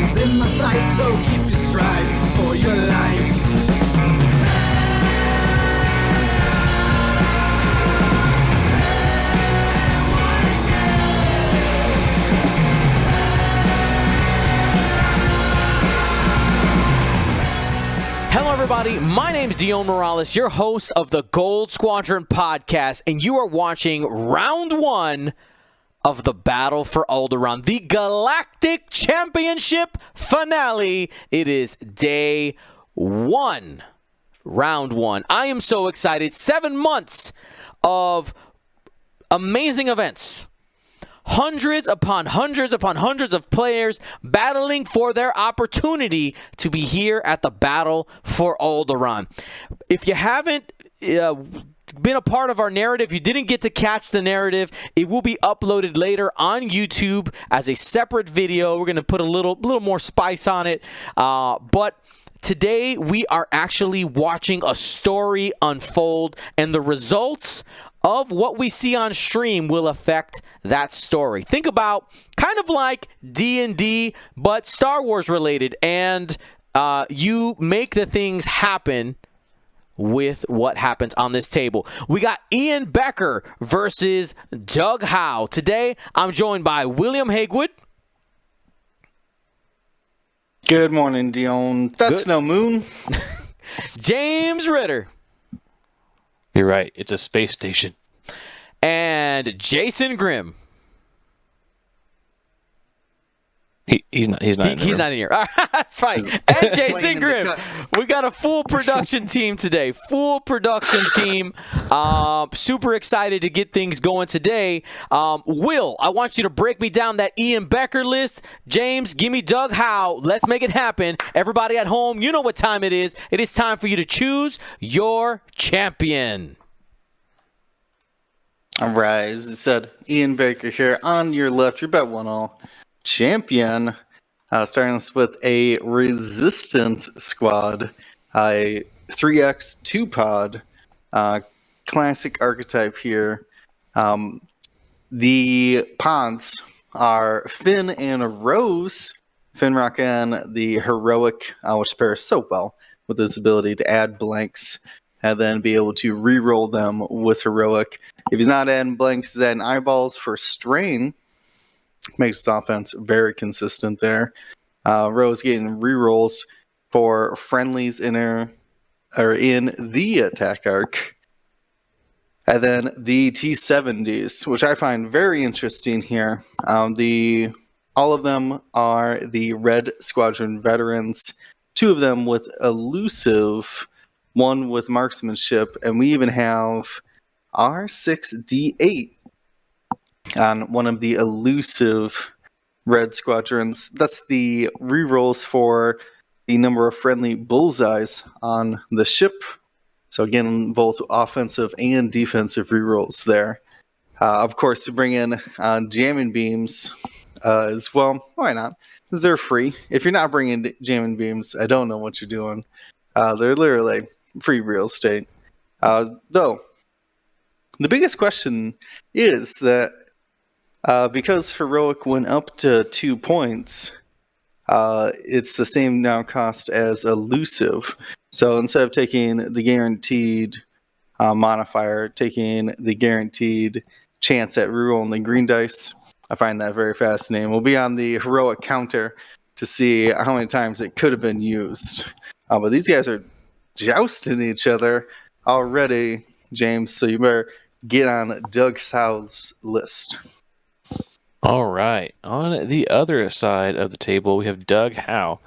Enemy's in my sight, so keep your stride for your life. Hello, everybody. My name's Dion Morales, your host of the Gold Squadron podcast, and you are watching round one of the Battle for Alderaan, the Galactic Championship finale. It is day one, round one. I am so excited. 7 months of amazing events. Hundreds upon hundreds upon hundreds of players battling for their opportunity to be here at the Battle for Alderaan. If you haven't been a part of our narrative, you didn't get to catch the narrative, it will be uploaded later on YouTube as a separate video. We're going to put a little more spice on it. But today we are actually watching a story unfold, and the results of what we see on stream will affect that story. Think about kind of like D&D, but Star Wars related, and you make the things happen with what happens on this table. We got Ian Becker versus Doug Howe. Today, I'm joined by William Hagewood. Good morning, Dion. That's no moon. James Ritter. You're right. It's a space station. And Jason Grimm. He's not in here. All right, that's fine. And Jason Grimm. We got a full production team today. Full production team. Super excited to get things going today. Will, I want you to break me down that Ian Becker list. James, give me Doug Howe. Let's make it happen. Everybody at home, you know what time it is. It is time for you to choose your champion. All right, as I said, Ian Baker here. On your left, your bet 1-0 champion. Starting us with a resistance squad. A 3x 2-pod. Classic archetype here. The pods are Finn and Rose. Finn rocking the heroic, which pairs so well with this ability to add blanks and then be able to re-roll them with heroic. If he's not adding blanks, he's adding eyeballs for strain. Makes the offense very consistent there. Rose getting re-rolls for friendlies in the attack arc. And then the T-70s, which I find very interesting here. All of them are the Red Squadron veterans. 2 of them with elusive, 1 with marksmanship, and we even have R6D8 on one of the elusive Red Squadrons. That's the rerolls for the number of friendly bullseyes on the ship. So again, both offensive and defensive rerolls there. Of course, to bring in jamming beams as well. Why not? They're free. If you're not bringing jamming beams, I don't know what you're doing. They're literally free real estate. Though, the biggest question is that because heroic went up to 2 points, it's the same now cost as elusive. So instead of taking the guaranteed modifier, taking the guaranteed chance at rerolling the green dice, I find that very fascinating. We'll be on the heroic counter to see how many times it could have been used. But these guys are jousting each other already, James, so you better get on Doug Howe's list. All right. On the other side of the table, we have Doug Howe,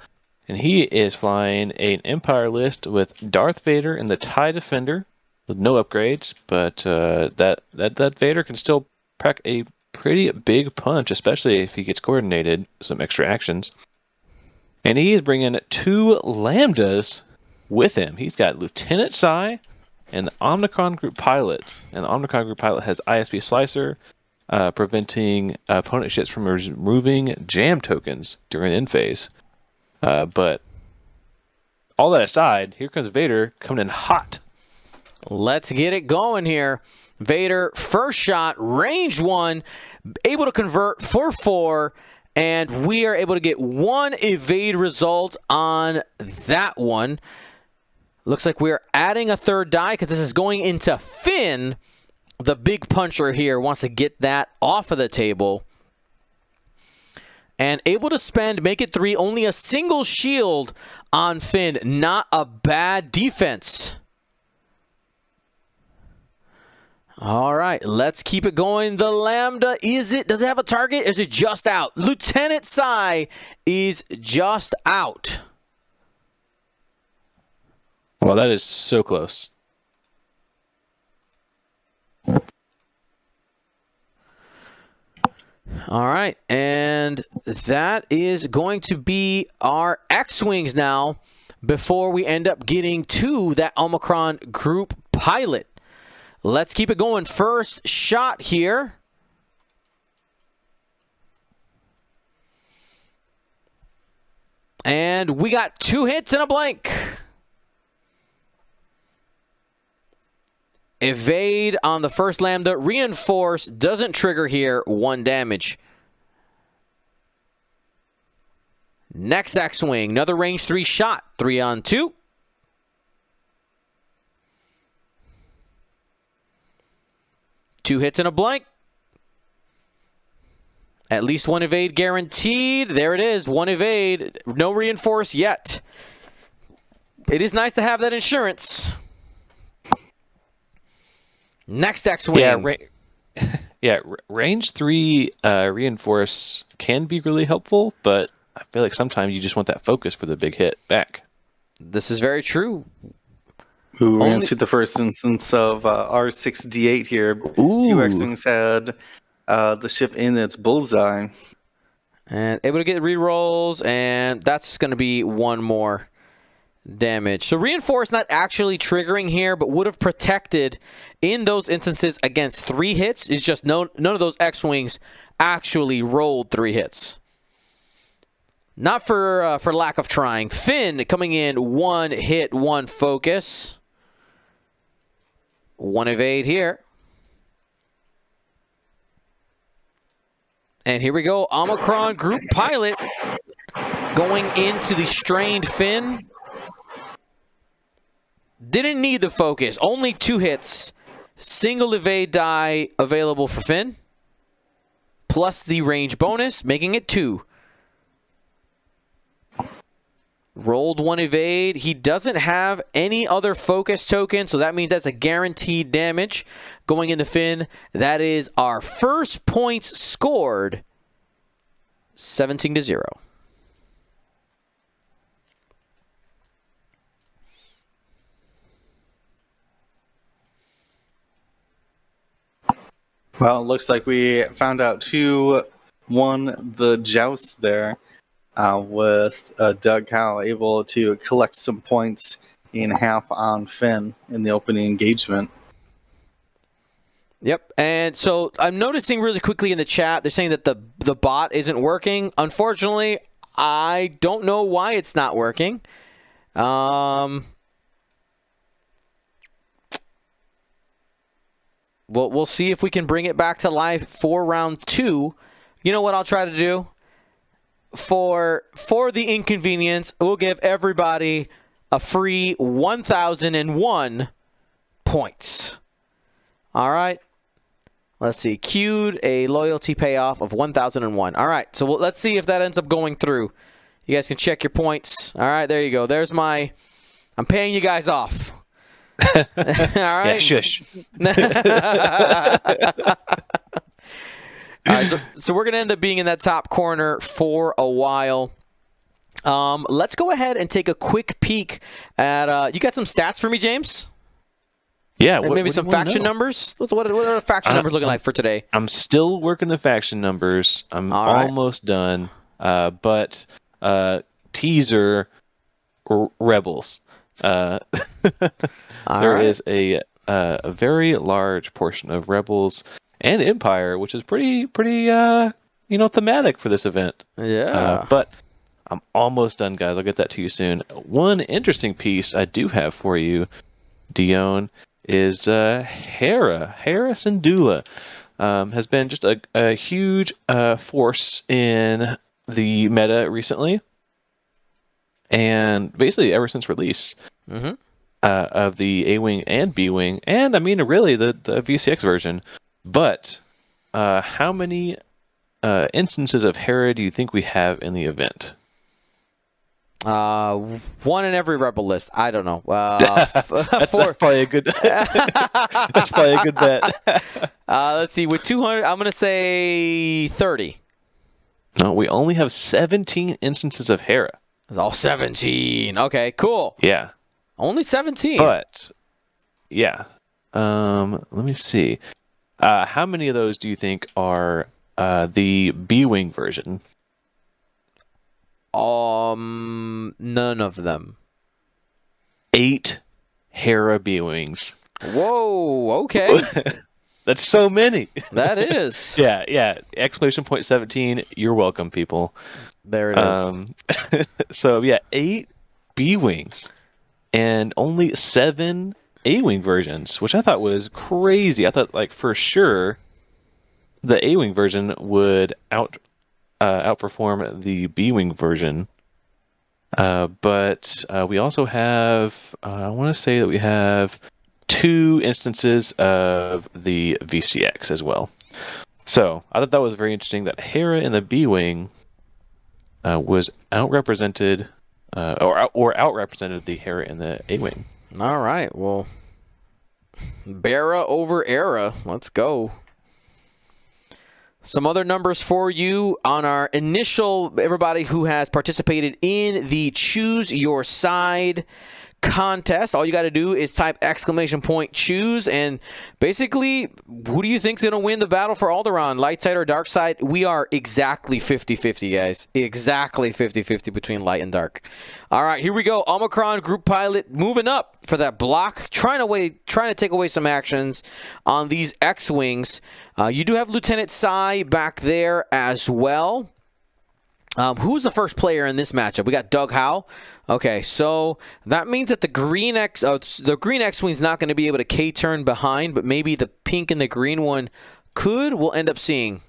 and he is flying an Empire list with Darth Vader and the TIE Defender with no upgrades, but that Vader can still pack a pretty big punch, especially if he gets coordinated, some extra actions. And he is bringing 2 Lambdas with him. He's got Lieutenant Sai and the Omnicron Group Pilot. And the Omnicron Group Pilot has ISB Slicer, preventing opponent ships from removing jam tokens during end phase. But all that aside, here comes Vader coming in hot. Let's get it going here. Vader, first shot, range 1, able to convert for 4, And we are able to get one evade result on that one. Looks like we're adding a third die because this is going into Finn. The big puncher here wants to get that off of the table. And able to spend, make it 3, only a single shield on Finn. Not a bad defense. All right, let's keep it going. The Lambda, does it have a target? Is it just out? Lieutenant Sai is just out. Well, that is so close. All right, and that is going to be our X-Wings now before we end up getting to that Omicron group pilot. Let's keep it going. First shot here. And we got 2 hits and a blank. Evade on the first Lambda. Reinforce doesn't trigger here. 1 damage. Next X-Wing. Another range 3 shot. 3 on 2. Two hits and a blank. At least 1 evade guaranteed. There it is. 1 evade. No reinforce yet. It is nice to have that insurance. Next X-Wing. Yeah, range 3 reinforce can be really helpful, but I feel like sometimes you just want that focus for the big hit back. This is very true. Ooh, we're going to see the first instance of R6D8 here. Ooh. 2 X-Wings had the ship in its bullseye. And able to get rerolls, and that's going to be 1 more damage. So reinforce not actually triggering here, but would have protected in those instances against 3 hits. It's just none of those X-Wings actually rolled 3 hits. Not for lack of trying. Finn coming in 1 hit, 1 focus. 1 evade here. And here we go. Omicron group pilot going into the strained Finn. Didn't need the focus. Only 2 hits. Single evade die available for Finn. Plus the range bonus, making it 2. Rolled 1 evade. He doesn't have any other focus token, so that means that's a guaranteed damage going into Finn. That is our first points scored. 17-0. Well, it looks like we found out who won the joust there. With Doug Howe able to collect some points in half on Finn in the opening engagement. Yep, and so I'm noticing really quickly in the chat, they're saying that the bot isn't working. Unfortunately, I don't know why it's not working. We'll see if we can bring it back to life for round 2. You know what I'll try to do? For the inconvenience, we'll give everybody a free 1,001 points. All right. Let's see. Queued a loyalty payoff of 1,001. All right. So let's see if that ends up going through. You guys can check your points. All right. There you go. There's my... I'm paying you guys off. All right. Yeah, shush. All right, so we're going to end up being in that top corner for a while. Let's go ahead and take a quick peek at... you got some stats for me, James? Yeah. Maybe some faction numbers? What are the faction numbers looking like for today? I'm still working the faction numbers. I'm almost done. But teaser, rebels. There is a very large portion of rebels and Empire, which is pretty thematic for this event. Yeah. But I'm almost done, guys. I'll get that to you soon. One interesting piece I do have for you, Dion, is Hera Syndulla. has been just a huge force in the meta recently, and basically ever since release of the A-Wing and B-Wing, and I mean really the VCX version. But how many instances of Hera do you think we have in the event? One in every Rebel list. I don't know. That's probably a good. That's probably a good bet. Let's see. With 200, I'm gonna say 30. No, we only have 17 instances of Hera. It's all 17. Okay, cool. Yeah, Only 17. but yeah. Let me see. How many of those do you think are the B-Wing version? None of them. 8 Hera B-Wings. Whoa. Okay. That's so many. That is. Yeah. Exclamation point 17. You're welcome, people. There it is. So yeah, 8 B-Wings and only 7 A-Wing versions, which I thought was crazy. I thought like for sure the A-Wing version would outperform the B-Wing version. But we also have, I want to say that we have 2 instances of the VCX as well. So I thought that was very interesting that Hera in the B-Wing was outrepresented, or outrepresented the Hera in the A-Wing. All right. Well, Bera over Era. Let's go. Some other numbers for you on our initial, everybody who has participated in the Choose Your Side contest. All you got to do is type !choose, and basically, who do you think's going to win the battle for Alderaan? Light side or dark side? We are exactly 50-50, guys. Exactly 50-50 between light and dark. All right, here we go. Omicron Group Pilot moving up for that block, trying to take away some actions on these X-Wings. You do have Lieutenant Sai back there as well. Who's the first player in this matchup? We got Doug Howe. Okay, so that means that the green X-Wing's not going to be able to K-turn behind, but maybe the pink and the green one could. We'll end up seeing.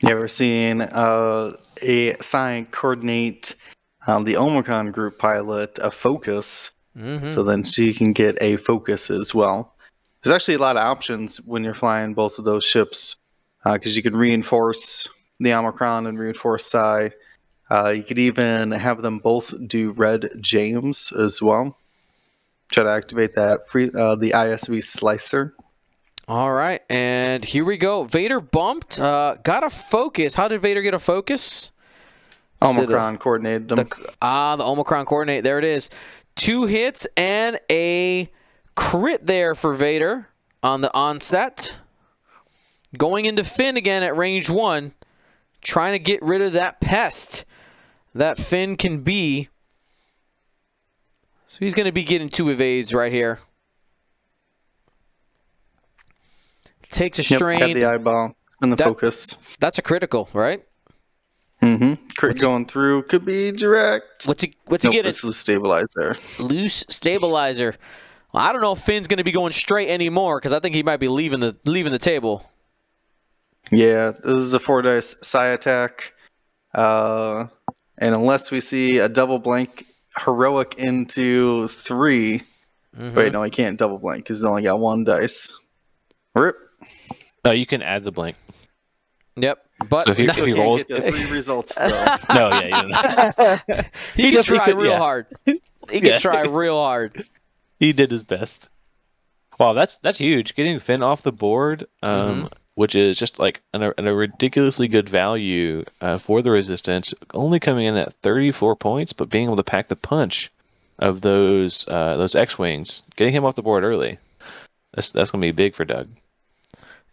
Yeah, we're seeing a Sai coordinate the Omicron Group Pilot a focus. So then she can get a focus as well. There's actually a lot of options when you're flying both of those ships, because you can reinforce the Omicron and reinforce Sai. You could even have them both do red James as well. Try to activate that the ISV slicer. All right, and here we go. Vader bumped, got a focus. How did Vader get a focus? Omicron coordinated them. The Omicron coordinate. There it is. 2 hits and a crit there for Vader on the onset. Going into Finn again at range 1. Trying to get rid of that pest that Finn can be. So he's going to be getting 2 evades right here. Takes a strain. Had the eyeball and the focus. That's a critical, right? Crit going through could be direct. What's he Nope, getting? This is stabilizer. Loose stabilizer. Well, I don't know if Finn's going to be going straight anymore because I think he might be leaving the table. Yeah, this is a 4-dice Sai attack. And unless we see a double blank heroic into 3. Wait, no, he can't double blank because he's only got 1 dice. Rip. No, you can add the blank. Yep. But so if he rolls, get to 3 results though. No, yeah, he can try real hard. He can try real hard. He did his best. Wow, that's huge. Getting Finn off the board, which is just like a ridiculously good value for the Resistance, only coming in at 34 points, but being able to pack the punch of those X-Wings, getting him off the board early, that's gonna be big for Doug.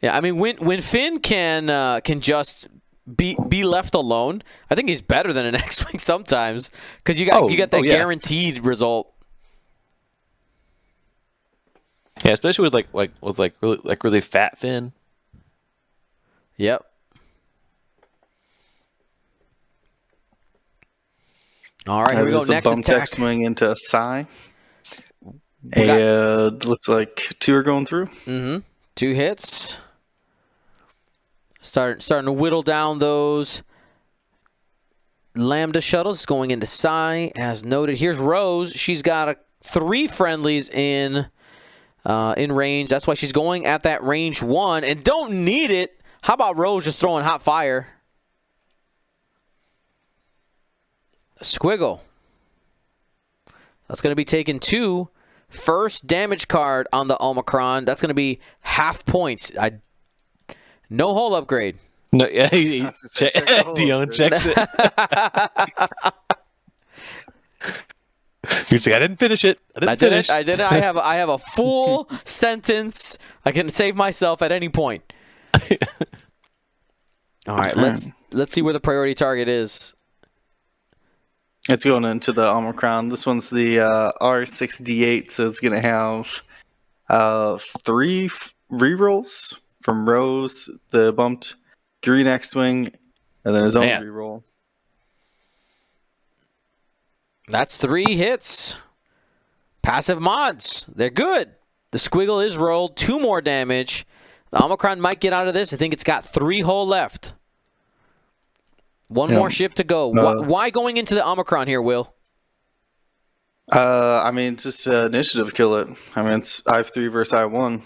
Yeah, I mean, when Finn can just be left alone, I think he's better than an X-Wing sometimes because you got that guaranteed result. Yeah, especially with really fat Finn. Yep. All right, here we go. There's a Next bump attack. tech swing into Psy. We got- And looks like 2 are going through. 2 hits. Starting to whittle down those Lambda shuttles going into Psy, as noted. Here's Rose. She's got 3 friendlies in range. That's why she's going at that range 1 and don't need it. How about Rose just throwing hot fire? Squiggle. That's going to be taking 2. First damage card on the Omicron. That's going to be half points. No hull upgrade. No, yeah, Check the hull Dion upgrade. checks it. He's like, I didn't finish it. I didn't finish. I didn't. I have a full sentence. I can save myself at any point. All right, let's see where the priority target is. It's going into the Omicron. This one's the R6D8, so it's going to have 3 rerolls from Rose, the bumped Green X-Wing, and then his own reroll. That's 3 hits. Passive mods. They're good. The Squiggle is rolled. 2 more damage. The Omicron might get out of this. I think it's got 3 hull left. 1 more ship to go. Why going into the Omicron here, Will? I mean, just initiative kill it. I mean, it's I3 versus I1.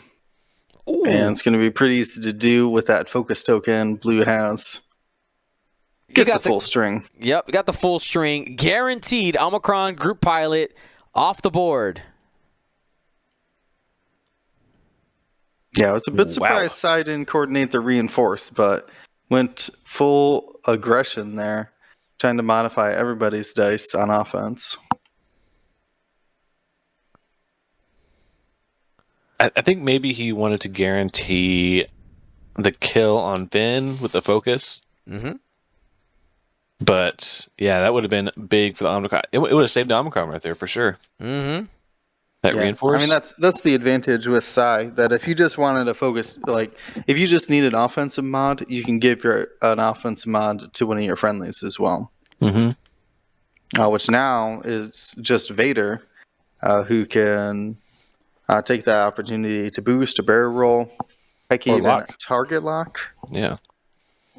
Ooh. And it's going to be pretty easy to do with that focus token Blue has. Gets the full string. Yep, we got the full string. Guaranteed Omicron group pilot off the board. Yeah, I was a bit surprised Sai didn't coordinate the reinforce, but went full aggression there, trying to modify everybody's dice on offense. I think maybe he wanted to guarantee the kill on Vin with the focus. Mm-hmm. But, yeah, that would have been big for the Omicron. It would have saved the Omicron right there for sure. Mm-hmm. That reinforce. I mean, that's the advantage with Sai, that if you just wanted to focus, like, if you just need an offensive mod, you can give an offensive mod to one of your friendlies as well. Mm-hmm. Which now is just Vader, who can take that opportunity to boost, a barrel roll, heck, even lock. Target lock. Yeah.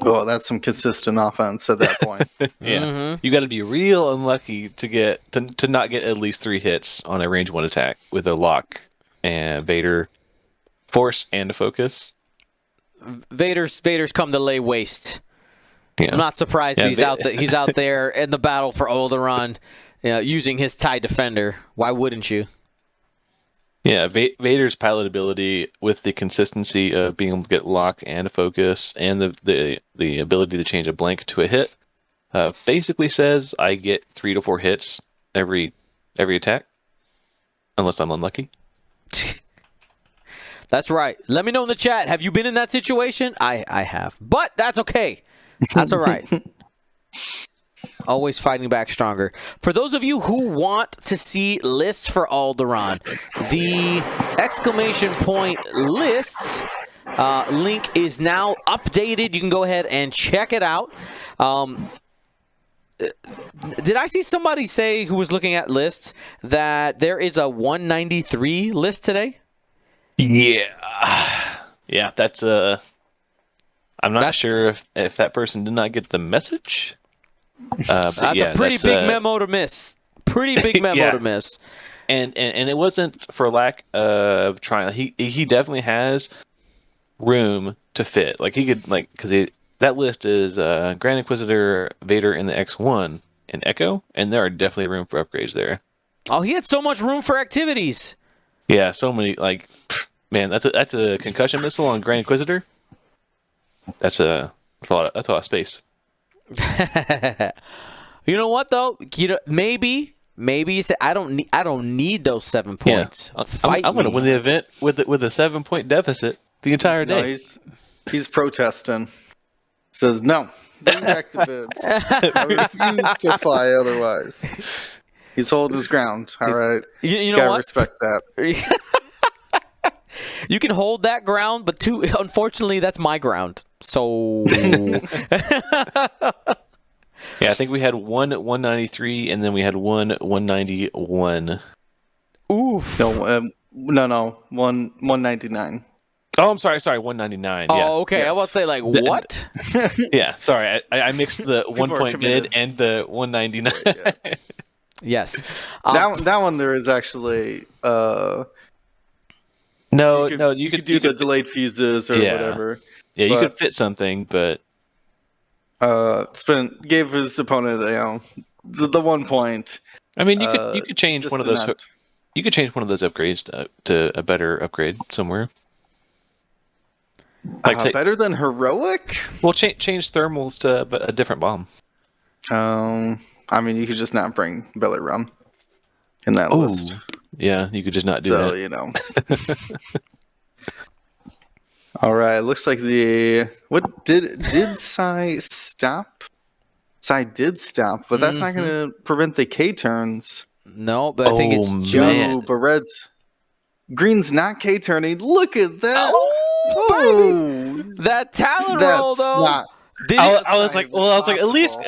Oh, that's some consistent offense at that point. Yeah. Mm-hmm. You got to be real unlucky to not get at least 3 hits on a range 1 attack with a lock and Vader force and a focus. Vader's come to lay waste. Yeah. I'm not surprised he's out there in the battle for Alderaan, using his TIE Defender. Why wouldn't you? Yeah, Vader's pilot ability with the consistency of being able to get lock and a focus and the ability to change a blank to a hit basically says I get 3 to 4 hits every attack, unless I'm unlucky. That's right. Let me know in the chat. Have you been in that situation? I have. But that's okay. That's all right. Always fighting back stronger. For those of you who want to see lists for Alderaan, the exclamation point lists link is now updated. You can go ahead and check it out. Did I see somebody say, who was looking at lists, that there is a 193 list today? Yeah. Yeah, that's I'm not sure if that person did not get the message. That's a pretty big memo to miss. Pretty big memo to miss. And it wasn't for lack of trying. He definitely has room to fit. Like he could because that list is Grand Inquisitor, Vader, and the X1 and Echo, and there are definitely room for upgrades there. Oh, he had so much room for activities. Yeah, so many. Man, that's a concussion missile on Grand Inquisitor. That's a lot of space. You know what though? Maybe you say I don't need those 7 points. Yeah. I'm going to win the event with a 7-point deficit the entire day. No, he's protesting. Says no. Bring back the bids. I refuse to fly otherwise. He's holding his ground. All right. You know gotta what? Respect that. You can hold that ground, but unfortunately, that's my ground. So Yeah, I think we had one 193, and then we had one 191. Oof. No, 199. Oh, I'm sorry, 199. Oh, Yeah, okay. I was about to say, like, what? yeah. Sorry, I mixed the 1 point committed. bid and the 199. Yeah. Yes. That one there is actually No, you could do the delayed fuses or whatever. Yeah, you could fit something, but gave his opponent the 1 point. I mean, you could change just one of to those. not- You could change one of those upgrades to a better upgrade somewhere. Like better than heroic. well, change thermals to a different bomb. I mean, you could just not bring belly rum in that list. Yeah, you could just not do So that. All right, looks like what did Psy stop? Psy did stop, but that's not going to prevent the K turns. No, but I think it's Oh, just. man. Ooh, but Green's not K turning. Look at that! Oh, that Talon roll though. I was like, at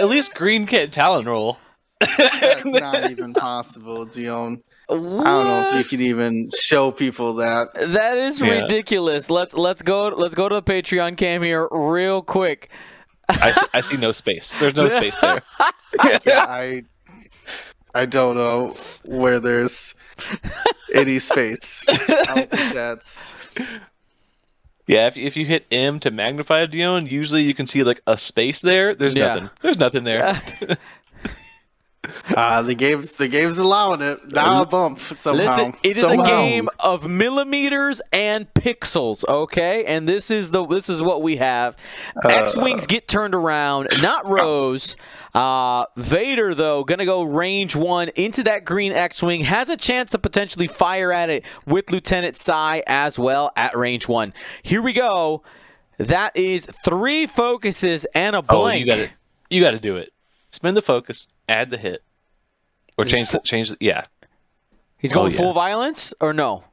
least Green can't Talon roll. That's not even possible, Dion. I don't know if you can even show people that. That is ridiculous. Let's go to the Patreon cam here real quick. I see no space. There's no space there. Yeah, I don't know where there's any space. I don't think that's. Yeah, if you hit M to magnify Dion, usually you can see like a space there. There's nothing. There's nothing there. The game's allowing it. Now a bump somehow. Listen, it is a game of millimeters and pixels, okay? And this is what we have. X-wings get turned around, not Rose. Vader, though, gonna go range 1 into that green X-wing. Has a chance to potentially fire at it with Lieutenant Psy as well at range 1. Here we go. That is 3 focuses and a blank. Oh, you got to do it. Spin the focus, add the hit, or change. Yeah. He's going full violence or no?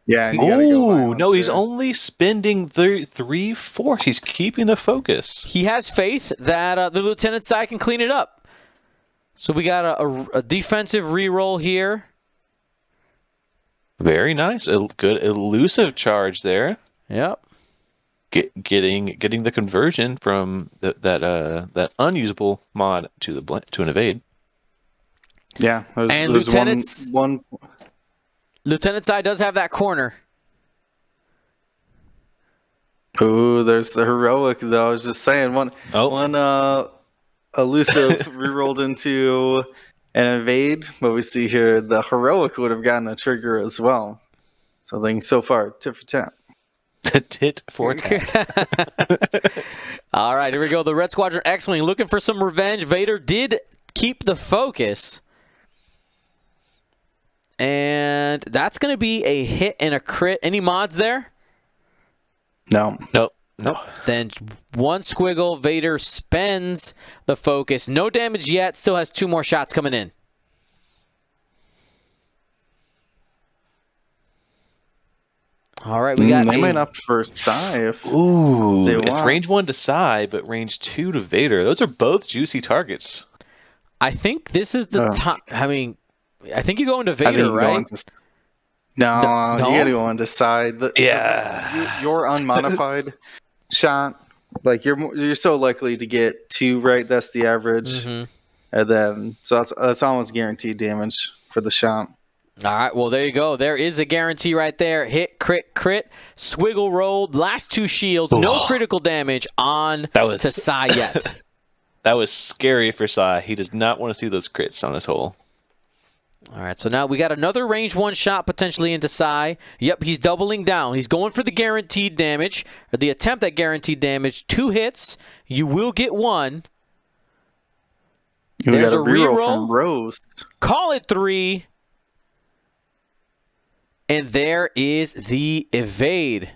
Yeah. You gotta go violence, no, he's only spending 3 force. He's keeping the focus. He has faith that the Lieutenant Psy can clean it up. So we got a defensive reroll here. Very nice. A good elusive charge there. Yep. Getting the conversion from that unusable mod to an evade. Yeah, and Lieutenant Psy does have that corner. Ooh, there's the heroic though. I was just saying one elusive rerolled into an evade, but we see here the heroic would have gotten a trigger as well. Something so far tit for tat. Tit for tat. All right, here we go. The Red Squadron X-Wing looking for some revenge. Vader did keep the focus. And that's going to be a hit and a crit. Any mods there? No. Nope. Then 1 squiggle. Vader spends the focus. No damage yet. Still has 2 more shots coming in. All right, we got. They might opt for Psy if Ooh, they it's want. range 1 to Psy, but range 2 to Vader. Those are both juicy targets. I think this is the time. I mean, I think you go into Vader, right? No, No? you gotta go on to Psy. Your unmodified shot, like you're so likely to get 2 right. That's the average, and then so that's almost guaranteed damage for the shot. All right, well, there you go. There is a guarantee right there. Hit, crit, swiggle rolled. Last 2 shields. No critical damage on to Psy yet. That was scary for Psy. He does not want to see those crits on his hole. All right, so now we got another range 1 shot potentially into Psy. Yep, he's doubling down. He's going for the guaranteed damage, or the attempt at guaranteed damage. 2 hits. You will get 1. There's a reroll from Rose. Call it 3. And there is the evade.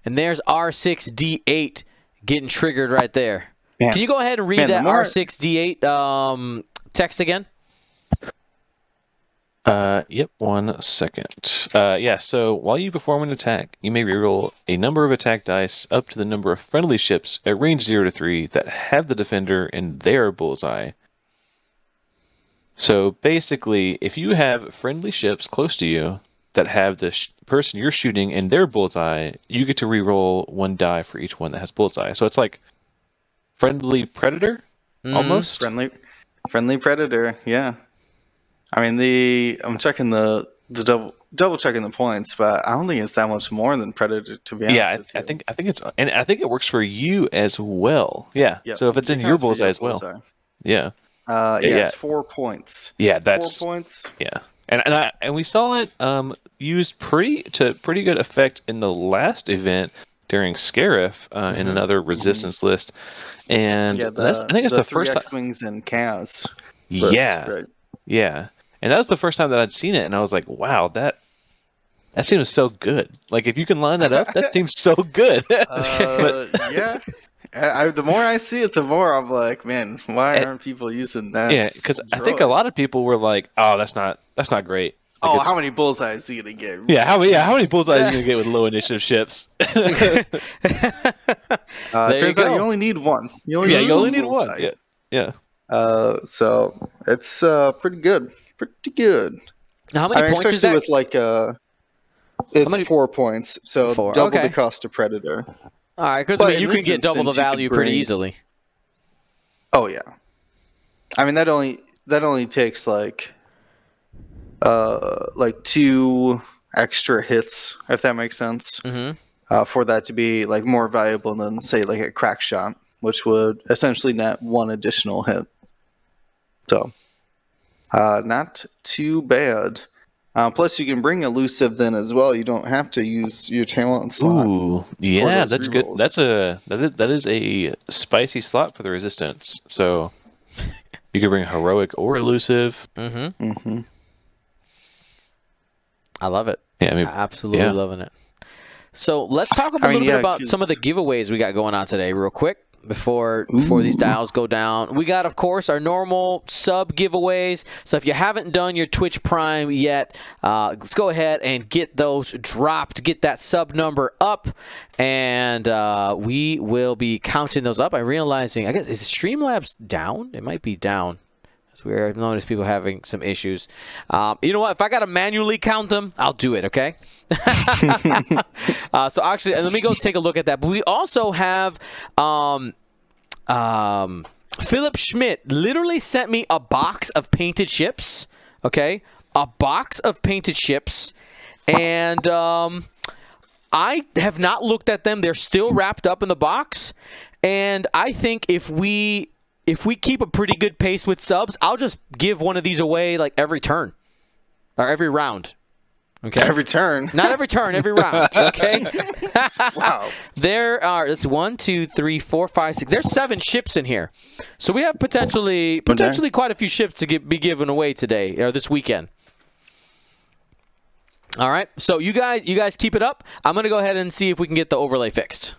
And there's R6D8 getting triggered right there. Man. Can you go ahead and read that R6D8 text again? Yep, 1 second. Yeah, so while you perform an attack, you may reroll a number of attack dice up to the number of friendly ships at range 0 to 3 that have the defender in their bullseye. So basically, if you have friendly ships close to you that have the person you're shooting in their bullseye, you get to reroll 1 die for each one that has bullseye. So it's like friendly predator, almost. Friendly predator, yeah. I mean, I'm checking the double checking the points, but I don't think it's that much more than predator, to be honest Yeah, with you. I think it's, and I think it works for you as well. Yeah. Yep, So if it's it in your counts for bullseye as well. bullseye. Yeah. Yeah, Yeah. it's 4 points. Yeah, that's 4 points. Yeah, and we saw it used pretty good effect in the last event during Scarif in another resistance list, and Yeah, I think it's the three first time. X-wings and Kaz. Yeah, Right. yeah, and that was the first time that I'd seen it, and I was like, wow, that seems so good. Like if you can line that up, that seems so good. Yeah. The more I see it, the more I'm like, man, why aren't people using that? Yeah, because I think a lot of people were like, oh, that's not great. Like how many bullseyes are you gonna get? Yeah, how many bullseyes are you gonna get with low initiative ships? Turns out you only need one. You only need one. Yeah, yeah. So it's pretty good. Pretty good. How many points is that? With it's 4 points, so double the cost of predator. All right, because you can get double the value pretty easily. Oh yeah, I mean that only takes like 2 extra hits, if that makes sense. Mm-hmm. For that to be like more valuable than say like a crack shot, which would essentially net 1 additional hit. So, not too bad. Plus, you can bring elusive then as well. You don't have to use your talent slot. Ooh, yeah, that's good. That is a spicy slot for the resistance. So you can bring heroic or elusive. Mm-hmm. I love it. Yeah, I mean, absolutely loving it. So let's talk a little bit about some of the giveaways we got going on today, real quick. Before these dials go down, we got, of course, our normal sub giveaways. So if you haven't done your Twitch Prime yet, let's go ahead and get those dropped. Get that sub number up, and we will be counting those up. I'm realizing, I guess, is Streamlabs down? It might be down. I've noticed people having some issues. You know what? If I got to manually count them, I'll do it, okay? So actually, let me go take a look at that. But we also have Philip Schmidt literally sent me a box of painted ships, okay? A box of painted ships. And I have not looked at them. They're still wrapped up in the box. And I think if we keep a pretty good pace with subs, I'll just give one of these away like every turn or every round. Okay. Every turn. Not every turn, every round. Okay. Wow. There are 1, 2, 3, 4, 5, 6. There's 7 ships in here, so we have potentially quite a few ships to be given away today or this weekend. All right. So you guys keep it up. I'm gonna go ahead and see if we can get the overlay fixed.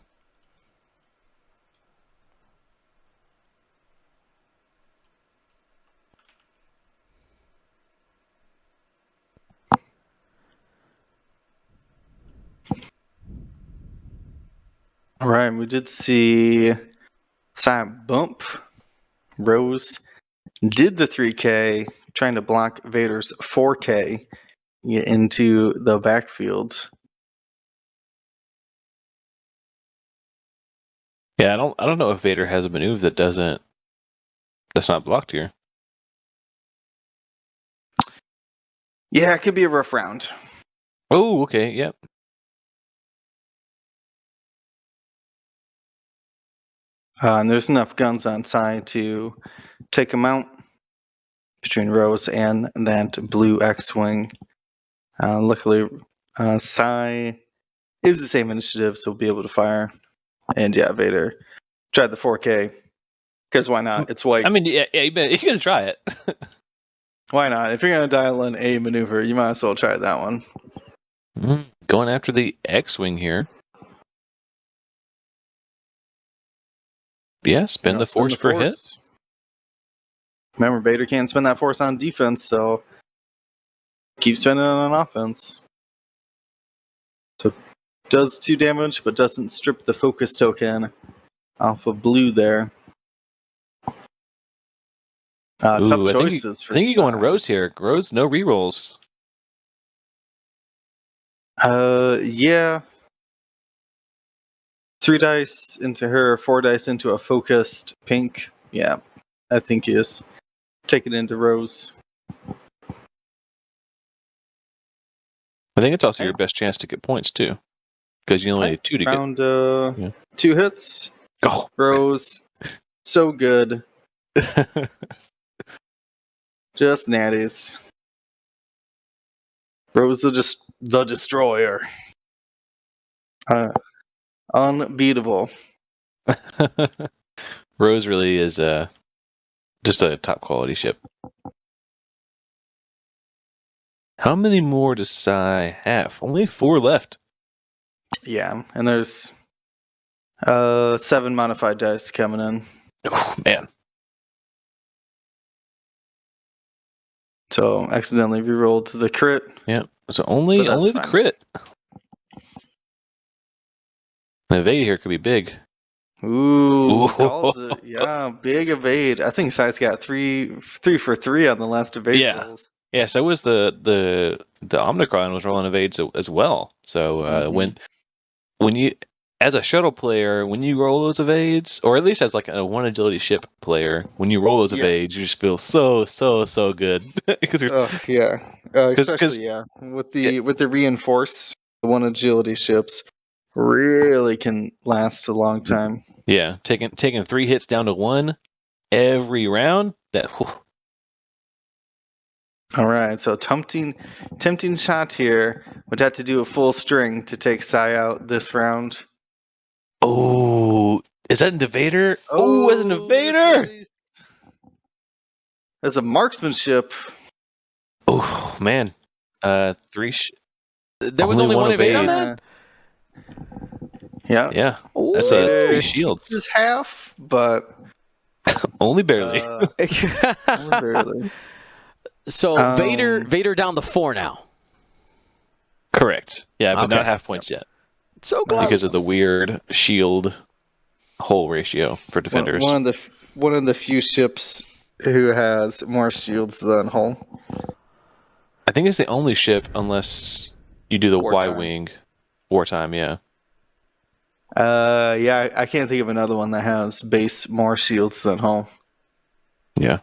All right, we did see Silent Bump. Rose did the 3K, trying to block Vader's 4K into the backfield. Yeah, I don't know if Vader has a maneuver that's not blocked here. Yeah, it could be a rough round. Oh, okay, yep. And there's enough guns on side to take him out between Rose and that blue X-Wing. Luckily, Psy is the same initiative, so we'll be able to fire. And yeah, Vader tried the 4K. Because why not? It's white. I mean, yeah, you're going to try it. Why not? If you're going to dial in a maneuver, you might as well try that one. Going after the X-Wing here. Yeah, spend the force for a hit. Remember, Vader can't spend that force on defense, so keep spending on offense. So does 2 damage, but doesn't strip the focus token off of blue there. Tough Ooh, choices I for think you go on Sai. Rose here. Rose, no rerolls. Yeah. 3 dice into her, 4 dice into a focused pink. Yeah, I think he is. Take it into Rose. I think it's also Hey. your best chance to get points too, because you only need 2 to Found Yeah. 2 hits. get. Oh. Rose, so good. Just natties. Rose the Destroyer. Unbeatable. Rose really is just a top quality ship. How many more does Sai have? Only 4 left. Yeah, and there's 7 modified dice coming in. Oh, man. So accidentally rerolled the crit. Yeah. So only But that's the fine. crit. The evade here could be big. Ooh, calls it. Yeah, big evade. I think Sai's got 3 for 3 on the last evade Yeah. rolls. Yeah, so was the Omnicron was rolling evades as well. So when you, as a shuttle player, when you roll those evades, or at least as like a 1 agility ship player, when you roll those Yeah. evades, you just feel so good. Yeah. Especially Because with the reinforce, the 1 agility ships really can last a long time. yeah, taking 3 hits down to 1 every round. All right, so tempting shot here. Would have to do a full string to take Sai out this round. Oh, is that an Vader? Oh, as an Vader! As a marksmanship. Oh man, 3. There was only one evade on that? Yeah. Yeah, Ooh. that's Vader 3 shields. is half, but Only barely. only barely. So Vader down to 4 now. Correct. Yeah, but Okay. not half points yet So close. because of the weird shield hull ratio for defenders. One of the few ships who has more shields than hull. I think it's the only ship unless you do the Wartime. Y-wing wartime. Yeah. Yeah, I can't think of another one that has base more shields than hull. Yeah.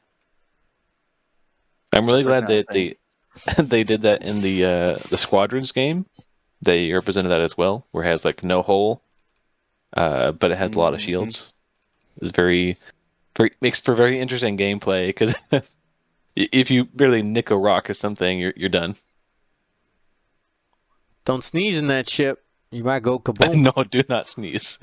I'm really That's glad like that they did that in the Squadrons game. They represented that as well, where it has like no hull, but it has a lot of shields. It's very makes for very interesting gameplay because if you barely nick a rock or something, you're done. Don't sneeze in that ship. You might go kaboom. No, do not sneeze.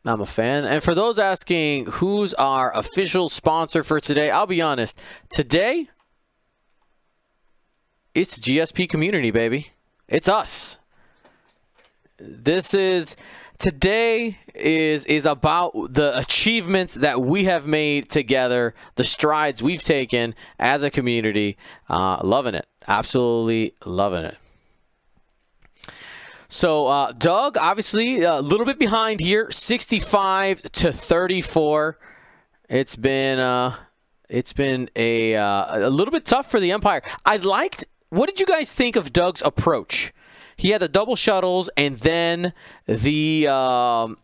I'm a fan. And for those asking who's our official sponsor for today, I'll be honest. Today, it's the GSP community, baby. It's us. Today is about the achievements that we have made together, the strides we've taken as a community. Loving it. Absolutely loving it. So, Doug, obviously a little bit behind here, 65 to 34. It's been a little bit tough for the Empire. What did you guys think of Doug's approach? He had the double shuttles and then the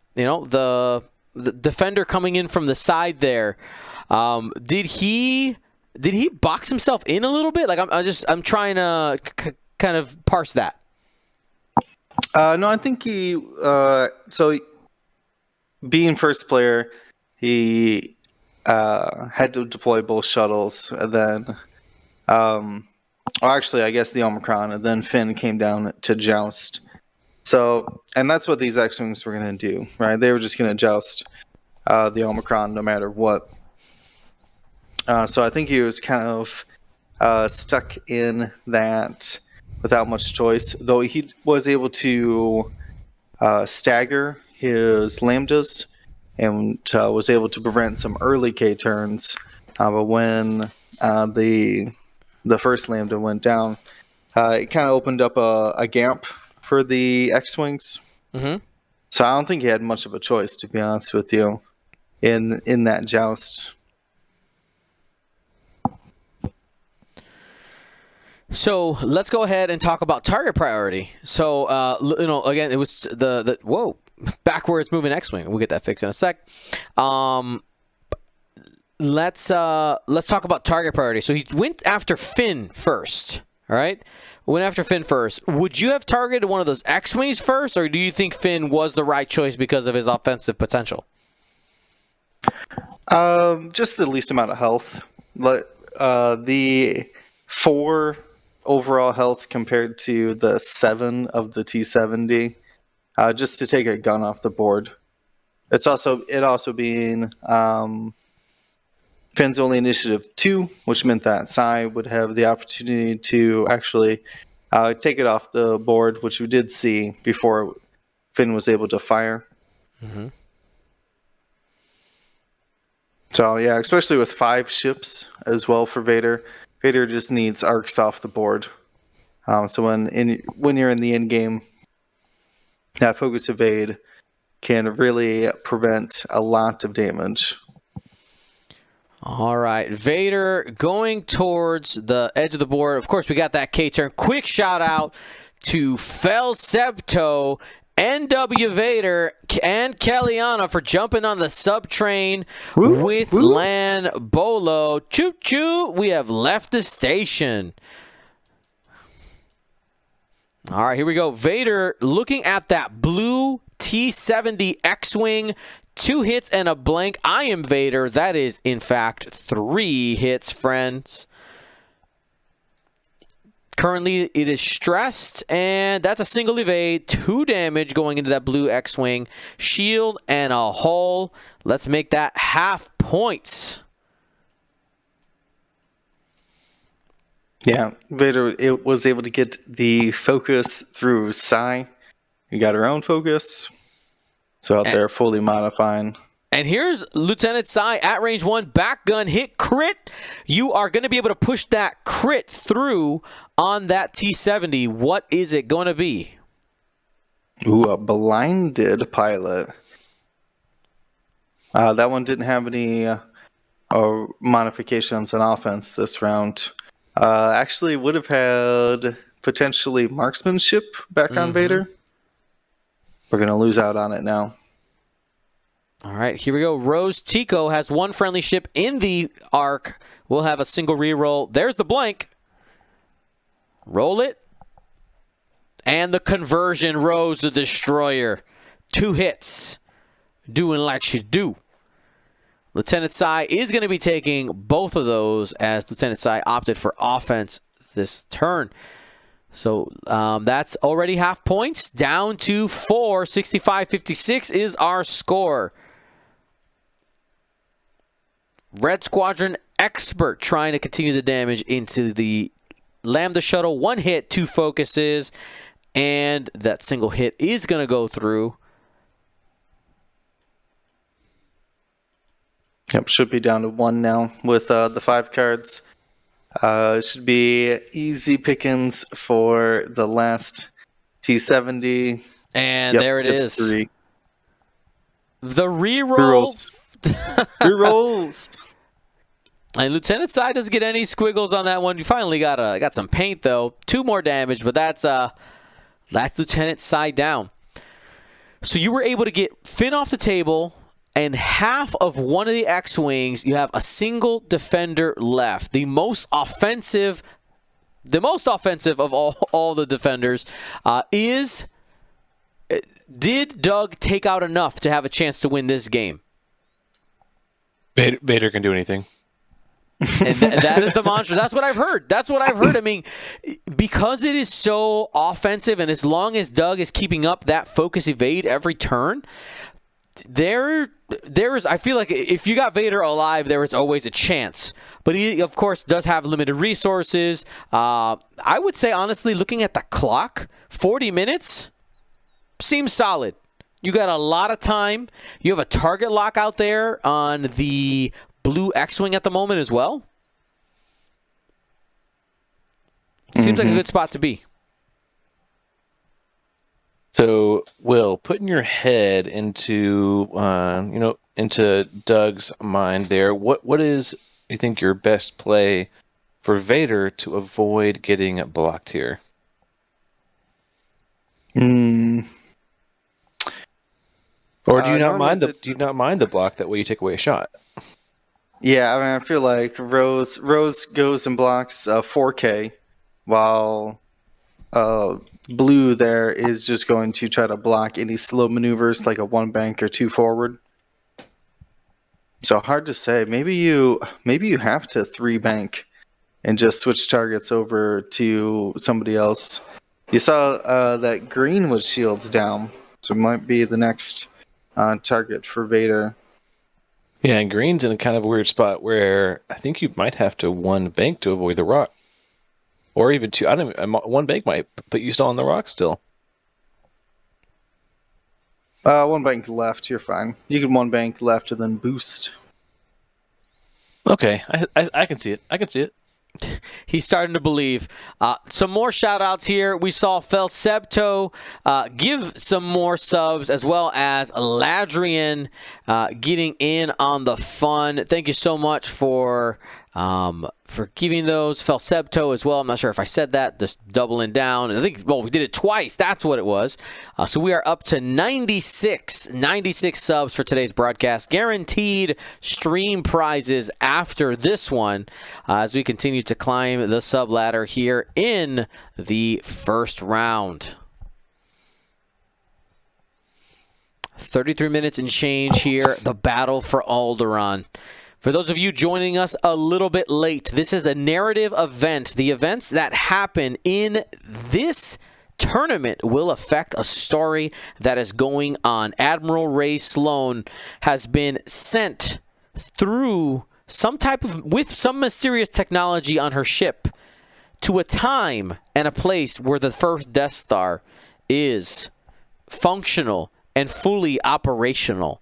defender coming in from the side there. Did he box himself in a little bit? Like I'm trying to kind of parse that. No, I think he. So, being first player, he had to deploy both shuttles, and then, actually, I guess the Omicron, and then Finn came down to joust. So, and that's what these X-wings were going to do, right? They were just going to joust the Omicron no matter what. So I think he was kind of stuck in that without much choice, though he was able to stagger his lambdas and was able to prevent some early K turns. But when the first Lambda went down, it kind of opened up a gap for the X-Wings. Mm-hmm. So I don't think he had much of a choice, to be honest with you, in that joust. So let's go ahead and talk about target priority. So, again, it was the whoa, backwards moving X-Wing. We'll get that fixed in a sec. Let's talk about target priority. So he went after Finn first. All right, went after Finn first. Would you have targeted one of those X-Wings first, or do you think Finn was the right choice because of his offensive potential? Just the least amount of health. The 4 overall health compared to the 7 of the T-70. Just to take a gun off the board. It also being Finn's only initiative 2, which meant that Sai would have the opportunity to actually take it off the board, which we did see before Finn was able to fire. Mm-hmm. So yeah, especially with 5 ships as well for Vader. Vader just needs arcs off the board. So when you're in the end game, that focus evade can really prevent a lot of damage. All right, Vader going towards the edge of the board. Of course, we got that K-turn. Quick shout out to Fel Septo, NW Vader, and Kellyanna for jumping on the sub train with Lan Bolo. Choo choo, we have left the station. All right, here we go. Vader looking at that blue T-70 X-Wing. 2 hits and a blank. I am Vader. That is, in fact, 3 hits, friends. Currently, it is stressed, and that's a single evade. 2 damage going into that blue X-Wing. Shield and a hull. Let's make that half points. Yeah, Vader was able to get the focus through Sai. You got her own focus. So out there fully modifying. And here's Lieutenant Sai at range 1. Back gun hit crit. You are going to be able to push that crit through on that T-70. What is it going to be? Ooh, a blinded pilot. That one didn't have any modifications on offense this round. Actually would have had potentially marksmanship back on Vader. We're going to lose out on it now. All right, here we go. Rose Tico has 1 friendly ship in the arc. We'll have a single reroll. There's the blank. Roll it. And the conversion, Rose the Destroyer. 2 hits. Doing like she do. Lieutenant Sai is going to be taking both of those as Lieutenant Sai opted for offense this turn. So that's already half points. Down to 4. 65-56 is our score. Red Squadron expert trying to continue the damage into the Lambda shuttle. 1 hit, 2 focuses. And that single hit is going to go through. Yep, should be down to 1 now with the 5 cards. It should be easy pickings for the last T-70. And there it is. 3. The reroll. Rerolls. And Lieutenant Sai doesn't get any squiggles on that one. You finally got some paint, though. 2 more damage, but that's Lieutenant Sai down. So you were able to get Finn off the table, and half of one of the X-Wings, you have a single defender left. The most offensive of all the defenders is... Did Doug take out enough to have a chance to win this game? Vader can do anything. And that is the mantra. That's what I've heard. I mean, because it is so offensive, and as long as Doug is keeping up that focus evade every turn, there is, I feel like if you got Vader alive, there is always a chance. But he, of course, does have limited resources. I would say, honestly, looking at the clock, 40 minutes seems solid. You got a lot of time. You have a target lock out there on the blue X-Wing at the moment as well. Seems like a good spot to be. So, Will, putting your head into into Doug's mind there, what is you think your best play for Vader to avoid getting blocked here? Or do you not mind the block? That way you take away a shot. Yeah, I mean, I feel like Rose goes and blocks 4K, while Blue there is just going to try to block any slow maneuvers like a 1 bank or 2 forward. So hard to say. Maybe you have to 3 bank and just switch targets over to somebody else. You saw that Green was shields down, so it might be the next target for Vader. Yeah, and Green's in a kind of weird spot where I think you might have to 1 bank to avoid the rock. Or even 2. 1 bank might put you still on the rock still. 1 bank left, you're fine. You can 1 bank left and then boost. Okay, I can see it. He's starting to believe. Some more shout-outs here. We saw Felsebto give some more subs, as well as Ladrian getting in on the fun. Thank you so much for giving those. Felsebto as well. I'm not sure if I said that. Just doubling down. I think, we did it twice. That's what it was. So we are up to 96 subs for today's broadcast. Guaranteed stream prizes after this one as we continue to climb the sub ladder here in the first round. 33 minutes and change here. The battle for Alderaan. For those of you joining us a little bit late, this is a narrative event. The events that happen in this tournament will affect a story that is going on. Admiral Ray Sloan has been sent through with some mysterious technology on her ship to a time and a place where the first Death Star is functional and fully operational.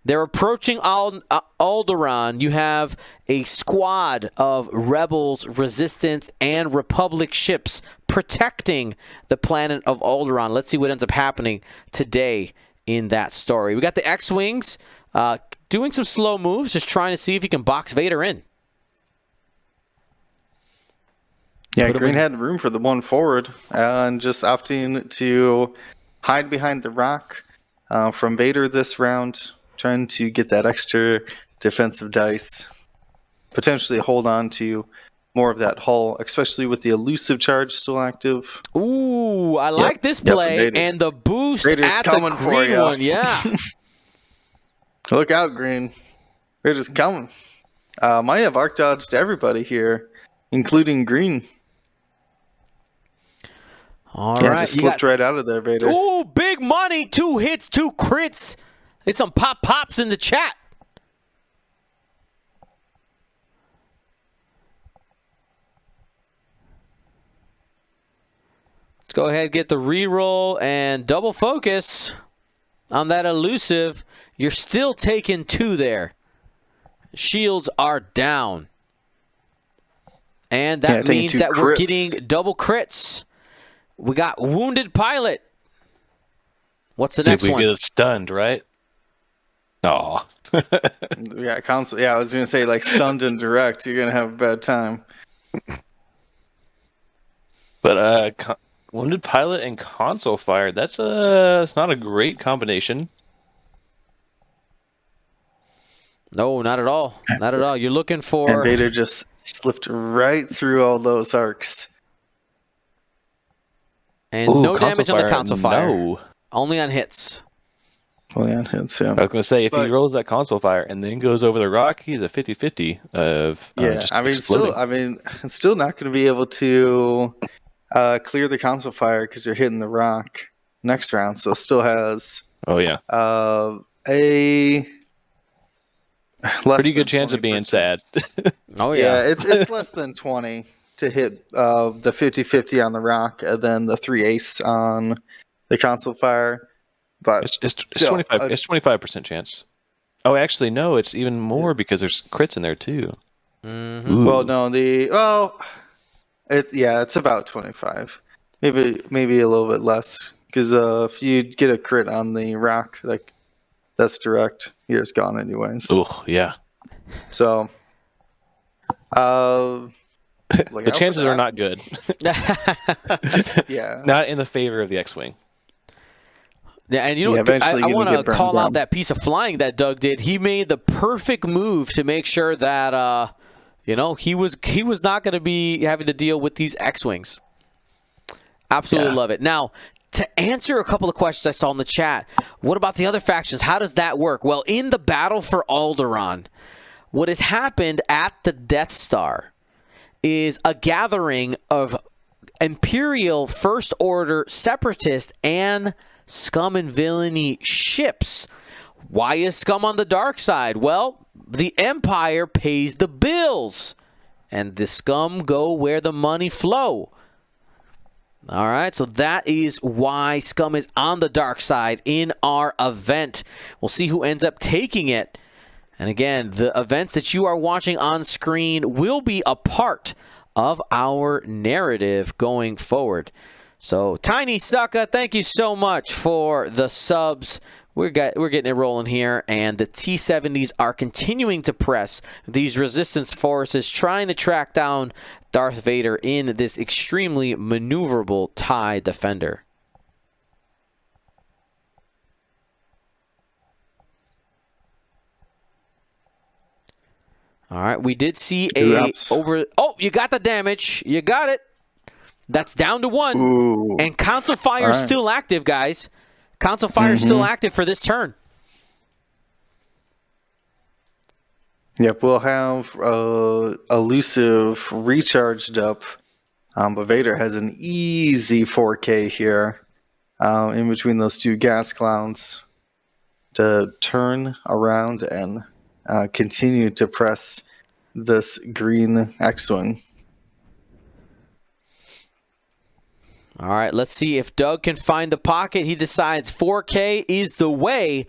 They're approaching Alderaan. You have a squad of rebels, resistance, and Republic ships protecting the planet of Alderaan. Let's see what ends up happening today in that story. We got the X-Wings doing some slow moves, just trying to see if he can box Vader in. Yeah, Green had room for the 1 forward and just opting to hide behind the rock from Vader this round. Trying to get that extra defensive dice. Potentially hold on to more of that hull, especially with the elusive charge still active. Ooh, I like this play. And the boost Vader's at coming the for green you. one. Yeah. Look out, Green. Vader's coming. Might have arc dodged everybody here, including Green. All right. Just slipped right out of there, Vader. Ooh, big money. 2 hits, 2 crits. There's some pops in the chat. Let's go ahead and get the reroll and double focus on that elusive. You're still taking 2 there. Shields are down. And that means that we're getting double crits. We got wounded pilot. What's the next one? We get stunned, right? Aw. Yeah, console. Yeah, I was gonna say like stunned and direct. You're gonna have a bad time. But wounded pilot and console fire. It's not a great combination. No, not at all. Not at all. You're looking for. And Vader just slipped right through all those arcs. And no damage on the console fire. No. Only on hits. Only on hits, yeah. I was going to say, if he rolls that console fire and then goes over the rock, he's a 50-50 of just exploding. It's still not going to be able to clear the console fire because you're hitting the rock next round. So still has a pretty good chance of being sad. Oh yeah, it's less than 20 to hit the 50-50 on the rock, and then the 3 ace on the console fire. But it's 25. It's 25% chance. Oh, actually, no. It's even more because there's crits in there too. Mm-hmm. Well, no, It's about 25, maybe a little bit less. Because if you get a crit on the rock, like that's direct, you're just gone anyways. Oh, yeah. So, The chances are not good. Yeah. Not in the favor of the X-Wing. Yeah, and you know, eventually I gonna want to get burned call down. out that piece of flying that Doug did. He made the perfect move to make sure that he was not going to be having to deal with these X-Wings. Absolutely love it. Now, to answer a couple of questions I saw in the chat, what about the other factions? How does that work? Well, in the battle for Alderaan, what has happened at the Death Star is a gathering of Imperial First Order Separatist and Scum and Villainy ships. Why is Scum on the dark side? Well, the Empire pays the bills, and the Scum go where the money flow. All right, so that is why Scum is on the dark side in our event. We'll see who ends up taking it. And again, the events that you are watching on screen will be a part of our narrative going forward. So, Tiny Sucker, thank you so much for the subs. We're getting it rolling here, and the T-70s are continuing to press these resistance forces, trying to track down Darth Vader in this extremely maneuverable TIE Defender. All right, we did see Oh, you got the damage. You got it. That's down to 1. Ooh. And Council Fire is still active, guys. Council Fire is still active for this turn. Yep, we'll have elusive recharged up, but Vader has an easy 4K here in between those two gas clowns to turn around and continue to press this green X-Wing. All right, let's see if Doug can find the pocket. He decides 4K is the way.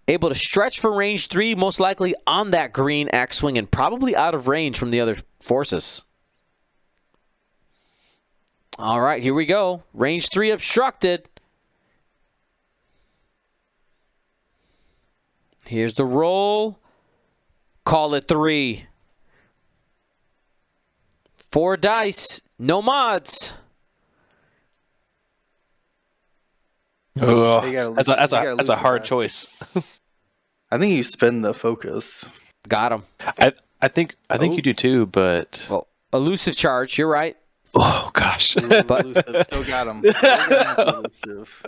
Able to stretch for range 3, most likely on that green X-Wing, and probably out of range from the other forces. All right, here we go. Range 3 obstructed. Here's the roll. Call it 3. 4 dice. No mods. Oh, that's a hard choice. I think you spin the focus. Got him. I think you do too, but Elusive charge. You're right. oh gosh, Elusive, still got him. Elusive.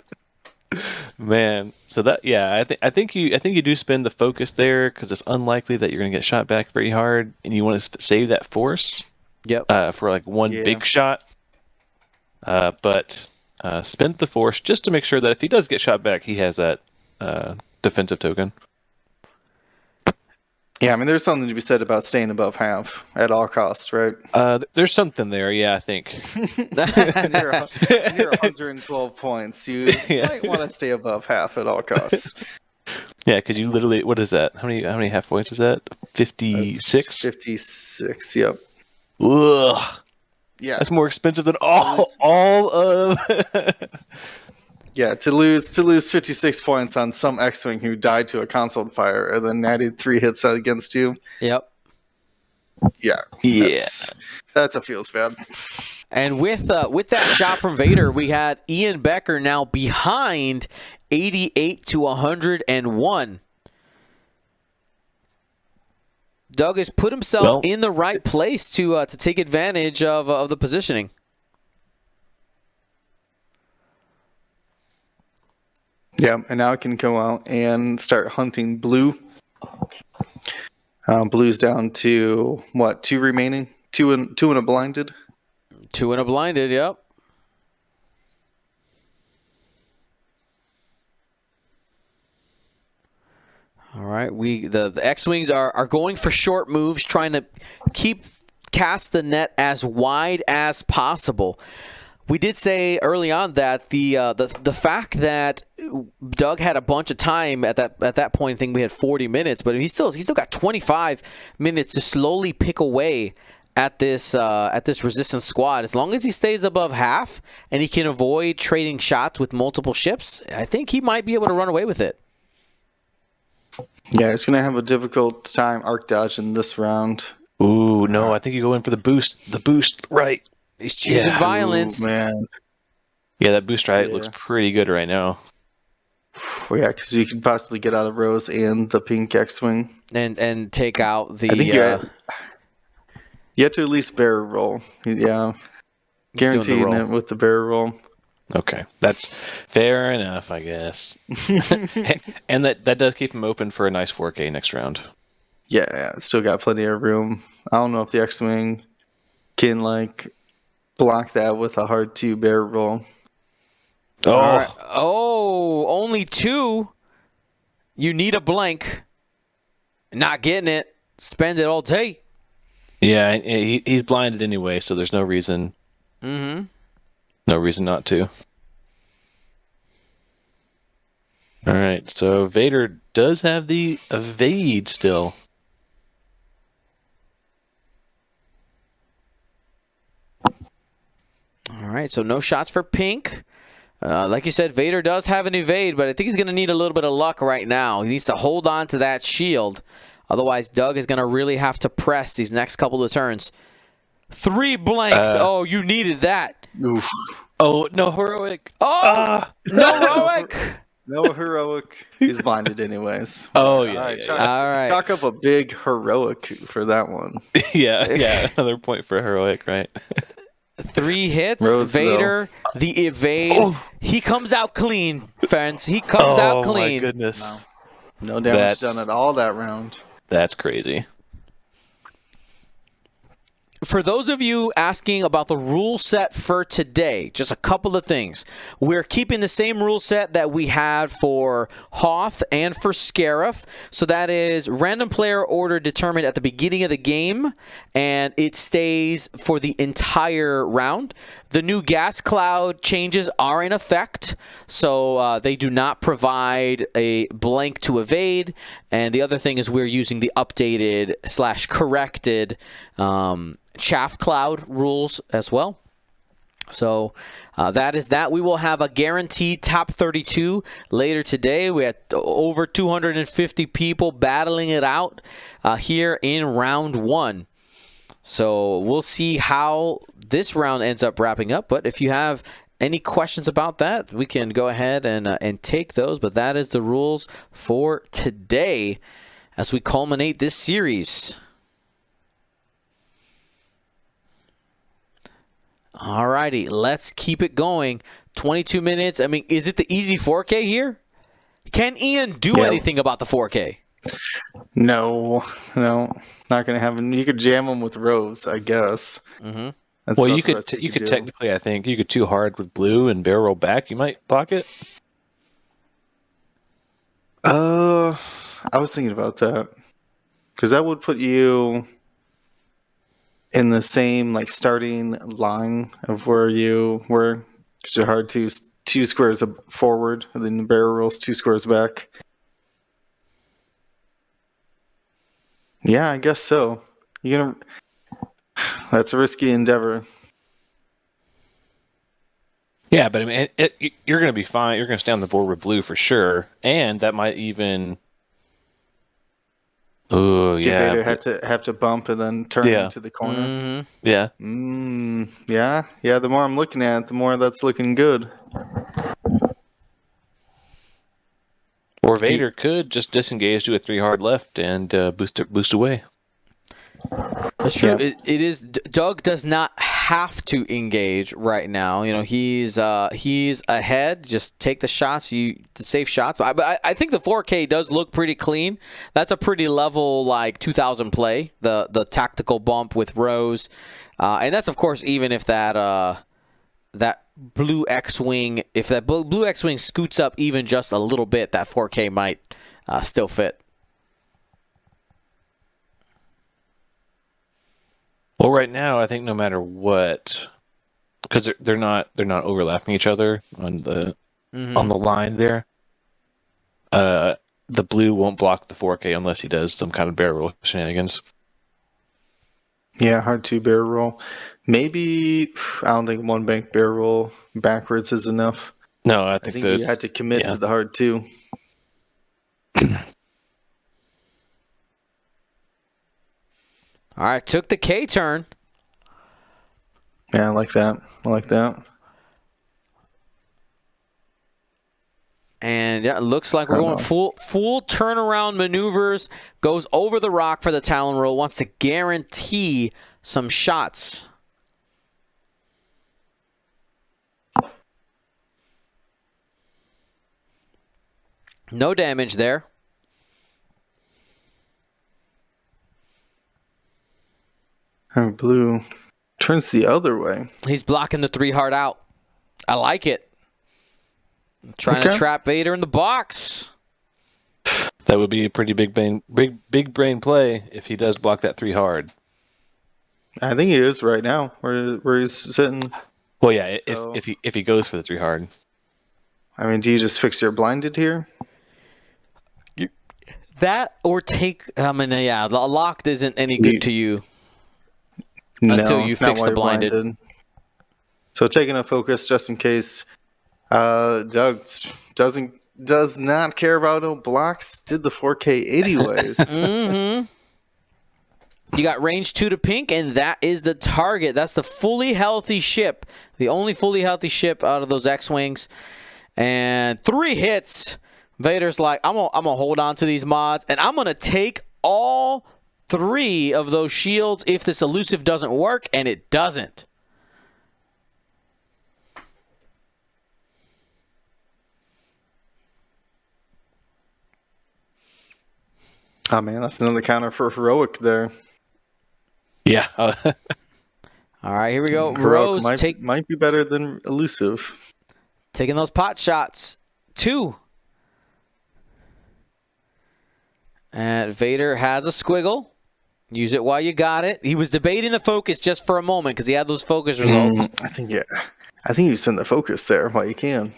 Man. So I think you do spin the focus there because it's unlikely that you're going to get shot back very hard, and you want to save that force. Yep. For like one big shot. But spend the force just to make sure that if he does get shot back, he has that defensive token. Yeah, I mean, there's something to be said about staying above half at all costs, right? There's something there, yeah, I think. You're 112 points. You might want to stay above half at all costs. Yeah, because you literally, what is that? How many half points is that? 56? 56, yep. Ugh. Yeah. That's more expensive than all of... Yeah, to lose 56 points on some X-Wing who died to a console fire and then added 3 hits against you. Yep. Yeah. That's a feels bad. And with that shot from Vader, we had Ian Becker now behind 88 to 101. Doug has put himself in the right place to take advantage of the positioning. Yeah, and now I can go out and start hunting blue. Blue's down to, 2 remaining? 2 and a blinded? 2 and a blinded, yep. All right, the X-Wings are going for short moves, trying to cast the net as wide as possible. We did say early on that the fact that Doug had a bunch of time at that point, I think we had 40 minutes, but he's still got 25 minutes to slowly pick away at this resistance squad. As long as he stays above half and he can avoid trading shots with multiple ships, I think he might be able to run away with it. Yeah, he's going to have a difficult time arc dodging this round. Ooh, no, I think you go in for the boost. The boost right. He's choosing violence. Ooh, man. Yeah, that boost right looks pretty good right now. Well, yeah, because you could possibly get out of Rose and the pink X-Wing. And take out the... I think you have to at least barrel roll. Yeah. Guaranteeing it with the barrel roll. Okay, that's fair enough, I guess. And that does keep him open for a nice 4K next round. Yeah, still got plenty of room. I don't know if the X-Wing can, block that with a hard 2 barrel roll. Oh. Right. Oh, only 2. You need a blank. Not getting it. Spend it all day. Yeah, he's blinded anyway, so there's no reason. Mm-hmm. No reason not to. All right, so Vader does have the evade still. All right, so no shots for pink. Like you said, Vader does have an evade, but I think he's going to need a little bit of luck right now. He needs to hold on to that shield. Otherwise, Doug is going to really have to press these next couple of turns. 3 blanks. Oh, you needed that. Oof. Oh, no heroic. Oh, no heroic. No heroic. He's blinded anyways. Oh, yeah. All right. Chalk up a big heroic for that one. Yeah. Another point for heroic, right? 3 hits. Rose, Vader, the evade. Oh. He comes out clean, friends. He comes out clean. Oh, my goodness. No damage done at all that round. That's crazy. For those of you asking about the rule set for today, just a couple of things. We're keeping the same rule set that we had for Hoth and for Scarif. So that is random player order determined at the beginning of the game, and it stays for the entire round. The new gas cloud changes are in effect, so they do not provide a blank to evade. And the other thing is we're using the updated / corrected chaff cloud rules as well. So that is that. We will have a guaranteed top 32 later today. We had over 250 people battling it out here in round 1. So we'll see how this round ends up wrapping up. But if you have any questions about that, we can go ahead and take those. But that is the rules for today as we culminate this series. Alrighty, let's keep it going. 22 minutes. I mean, is it the easy 4K here? Can Ian do anything about the 4K? No, not gonna happen. You could jam them with Rose, I guess. Mm-hmm. Well, you could technically, I think, you could 2 hard with blue and barrel roll back. You might block it. I was thinking about that because that would put you in the same starting line of where you were, because you're hard to 2 squares forward, and then the barrel rolls 2 squares back. Yeah, I guess so. That's a risky endeavor. Yeah, but I mean, you're going to be fine. You're going to stay on the board with blue for sure, and that might even. Oh yeah. Vader have to bump and then turn into the corner. Mm-hmm. Yeah. Yeah. The more I'm looking at it, the more that's looking good. Or Vader could just disengage, do a 3 hard left, and boost away. That's true. Yeah. It is. Doug does not have to engage right now. He's ahead. Just take the shots. The safe shots. But I think the 4K does look pretty clean. That's a pretty level 2000 play. The tactical bump with Rose, and that's of course even if that blue X-wing, if that blue X-wing scoots up even just a little bit, that 4K might still fit. Well, right now, I think no matter what, because they're not overlapping each other on the line there. The blue won't block the 4K unless he does some kind of barrel roll shenanigans. Yeah, hard 2 barrel roll. Maybe, I don't think 1 bank barrel roll backwards is enough. No, I I think think you had to commit to the hard 2. All right, took the K turn. Yeah, I like that. I like that. And yeah, it looks like we're going full turnaround maneuvers. Goes over the rock for the Talon roll. Wants to guarantee some shots. No damage there. Our blue turns the other way. He's blocking the 3 hard out. I like it. Trying to trap Vader in the box. that would be a pretty big brain play if he does block that 3 hard. I think he is right now, where he's sitting. Well, yeah, So- if he goes for the 3 hard. I mean, do you just fix your blinded here? That or take, the locked isn't any good to you until you not fix while the you're blinded. So taking a focus just in case. Doug does not care about no blocks. Did the 4K anyways. Mm-hmm. You got range 2 to pink, and that is the target. That's the fully healthy ship. The only fully healthy ship out of those X-Wings. And 3 hits. Vader's like, I'm gonna hold on to these mods, and I'm gonna take all 3 of those shields if this elusive doesn't work, and it doesn't. Oh man, that's another counter for heroic there. Yeah. All right, here we go. Heroic Rose might be better than elusive. taking those pot shots. 2. And Vader has a squiggle. Use it while you got it. He was debating the focus just for a moment because he had those focus results. I think you spend the focus there while you can.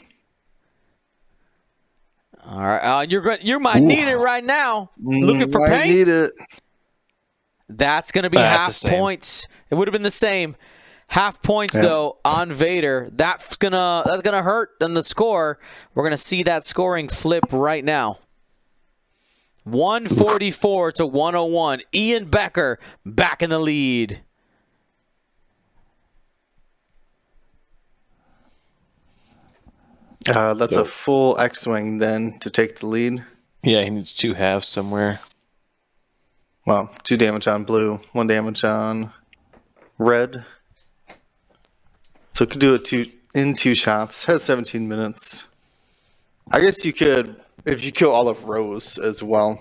All right, you might need it right now. Looking for Might paint. need it. That's going to be That's half the same. points. It would have been the same. Half points though on Vader. That's gonna hurt on the score. We're gonna see that scoring flip right now. 144 to 101. Ian Becker back in the lead. That's a full X-Wing then to take the lead. Yeah, he needs 2 halves somewhere. Well, 2 damage on blue, 1 damage on red. So it could do it in 2 shots. Has 17 minutes. I guess you could, if you kill all of Rose as well.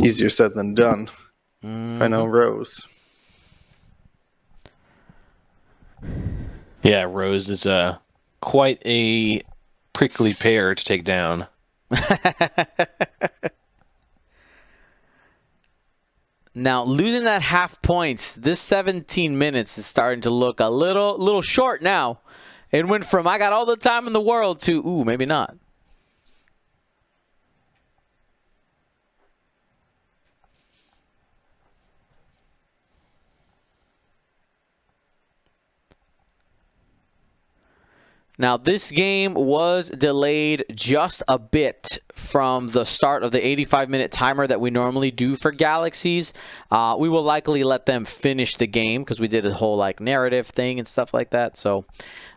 Easier said than done. If I know Rose. Yeah, Rose is quite a prickly pear to take down. Now, losing that half points, this 17 minutes is starting to look a little short now. It went from I got all the time in the world to, ooh, maybe not. Now, this game was delayed just a bit from the start of the 85-minute timer that we normally do for Galaxies. We will likely let them finish the game because we did a whole narrative thing and stuff like that. So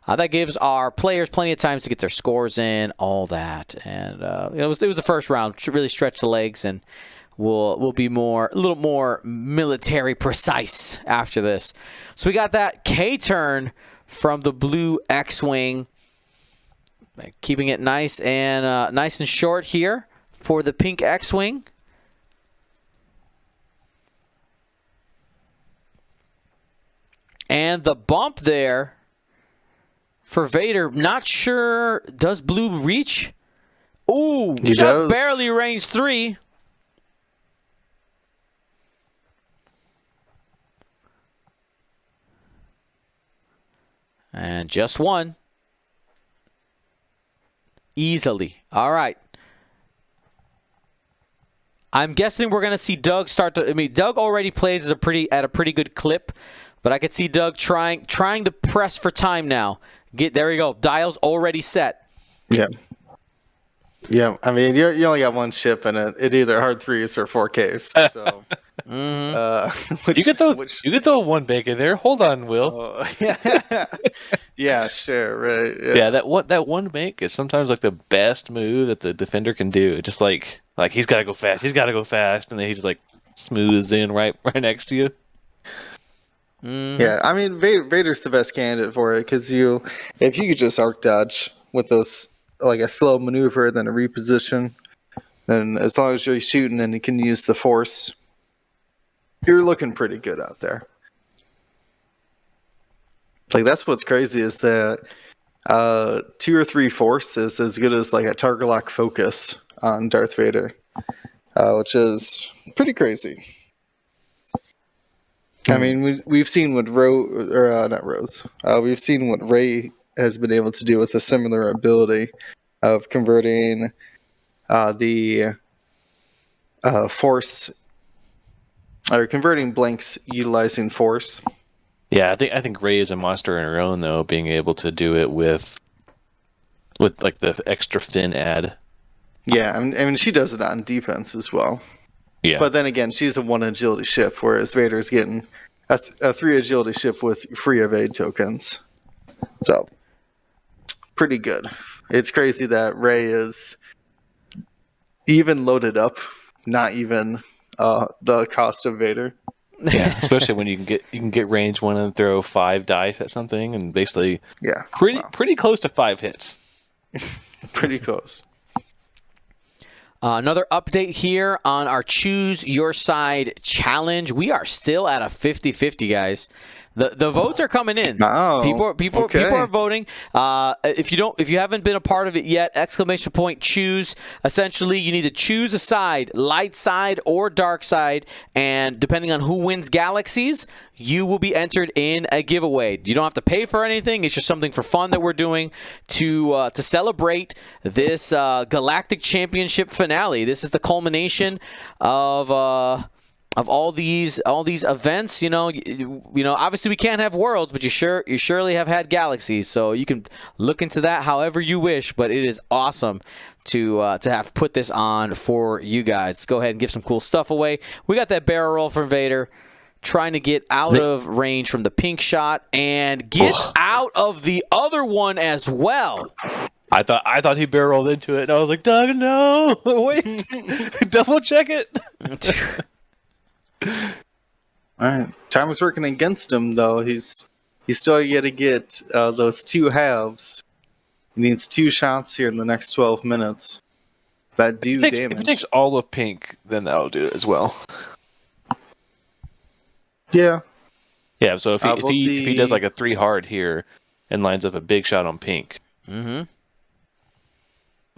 that gives our players plenty of time to get their scores in, all that. And it was the first round, really stretch the legs, and we'll be a little more military precise after this. So we got that K turn from the blue X-Wing. Keeping it nice and short here for the pink X-Wing. And the bump there for Vader. Not sure, does blue reach? Ooh, He just does. barely range 3. And just 1. Easily. All right. I'm guessing we're going to see Doug start to. I mean, Doug already plays at a pretty good clip, but I could see Doug trying to press for time now. There you go. Dial's already set. Yeah. Yeah, I mean, you only got one ship, and it either hard threes or 4Ks. So, you could throw one bake in there. Hold on, Will. Yeah, sure, right. Yeah, that one bank is sometimes like the best move that the defender can do. Just like he's got to go fast. He's got to go fast, and then he just like smooths in right next to you. Yeah, I mean, Vader's the best candidate for it because if you could just arc dodge with those, like a slow maneuver, then a reposition, then as long as you're shooting and you can use the force, you're looking pretty good out there. Like, that's what's crazy is that 2 or 3 force is as good as like a target lock focus on Darth Vader, which is pretty crazy. I mean, we've seen what we've seen what Rey has been able to do with a similar ability of converting the force, or converting blanks utilizing force. Yeah, I think Rey is a monster in her own, though, being able to do it with like the extra fin add. Yeah, I mean she does it on defense as well. Yeah, but then again, she's a 1 agility ship, whereas Vader's getting a 3 agility ship with free evade tokens. So, pretty good. It's crazy that Rey is even loaded up, not even the cost of Vader. Yeah, especially when you can get range 1 and throw 5 dice at something, and basically pretty close to 5 hits. Pretty close. Another update here on our Choose Your Side challenge. We are still at a 50-50, guys. The votes are coming in. Oh, people are voting. If you haven't been a part of it yet, ! Choose. Essentially, you need to choose a side, light side or dark side, and depending on who wins galaxies, you will be entered in a giveaway. You don't have to pay for anything. It's just something for fun that we're doing to celebrate this Galactic Championship finale. This is the culmination of all these events. You know, obviously we can't have worlds, but you surely have had galaxies, so you can look into that however you wish. But it is awesome to have put this on for you guys. Let's go ahead and give some cool stuff away. We got that barrel roll from Vader, trying to get out of range from the pink shot, and gets out of the other one as well. I thought he barreled into it, and I was like, Doug, no, wait, double check it. All right, time was working against him though. He's still got to get those 2 halves. He needs 2 shots here in the next 12 minutes. That do damage. If he takes all of pink, then that'll do it as well. Yeah. Yeah. So if he does like a 3 hard here and lines up a big shot on pink. Mm-hmm.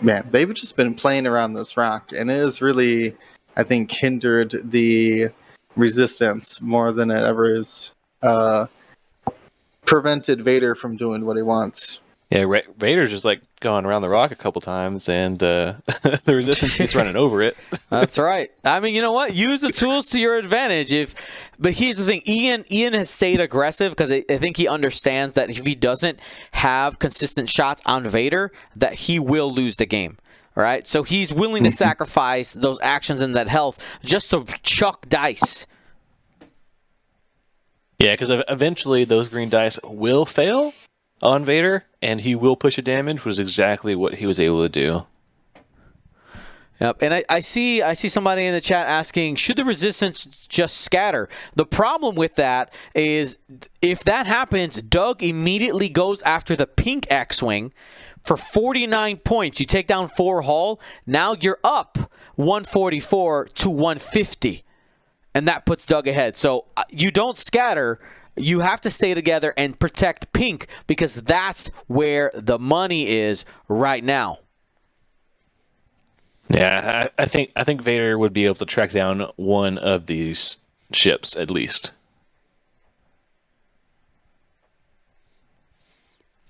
Man, they've just been playing around this rock, and it has really, I think, hindered the resistance more than it ever has prevented Vader from doing what he wants. Yeah, Vader's just like going around the rock a couple times, and the resistance keeps running over it. That's right. I mean, you know what? Use the tools to your advantage. But here's the thing: Ian has stayed aggressive because I think he understands that if he doesn't have consistent shots on Vader, that he will lose the game. All right, so he's willing to sacrifice those actions and that health just to chuck dice. Yeah, because eventually those green dice will fail on Vader, and he will push a damage, which is exactly what he was able to do. Yep, and I see somebody in the chat asking, should the resistance just scatter? The problem with that is if that happens, Doug immediately goes after the pink X-Wing for 49 points. You take down 4 hull, now you're up 144 to 150, and that puts Doug ahead. So you don't scatter. You have to stay together and protect pink because that's where the money is right now. Yeah, I think Vader would be able to track down one of these ships at least.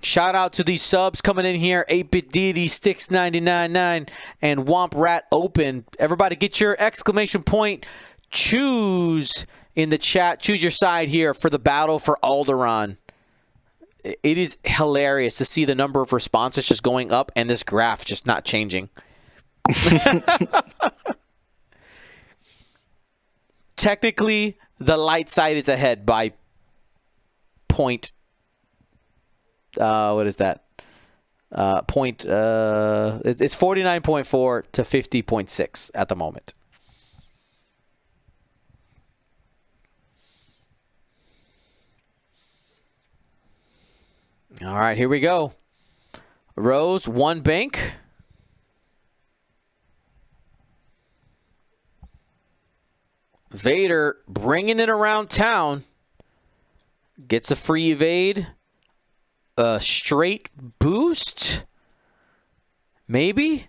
Shout out to these subs coming in here. 8-Bit Deity, Sticks999, and Womp Rat Open. Everybody get your exclamation point. Choose in the chat. Choose your side here for the battle for Alderaan. It is hilarious to see the number of responses just going up and this graph just not changing. Technically, the light side is ahead by point. What is that? It's 49.4 to 50.6 at the moment. All right, here we go. Rose, 1 bank. Vader bringing it around town. Gets a free evade. A straight boost? Maybe?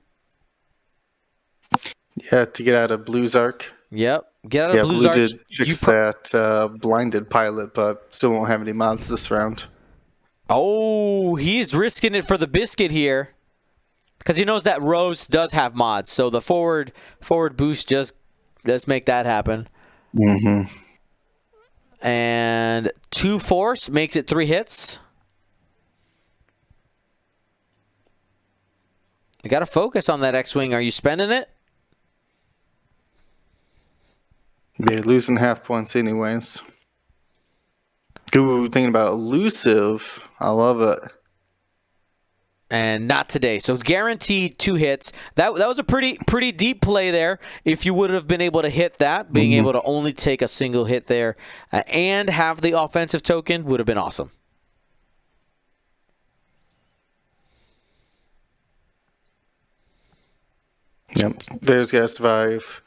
Yeah, to get out of Blue's arc. Yep. Get out of Blue's arc. Blue did fix that blinded pilot, but still won't have any mods this round. Oh, he's risking it for the biscuit here. Because he knows that Rose does have mods. So the forward boost just does make that happen. Mm-hmm. And 2 force makes it 3 hits. You got to focus on that X-Wing. Are you spending it? Yeah, losing half points anyways. Ooh, thinking about elusive. I love it. And not today. So guaranteed 2 hits. That was a pretty deep play there. If you would have been able to hit that, being able to only take a single hit there and have the offensive token would have been awesome. Yep. Vader's got to survive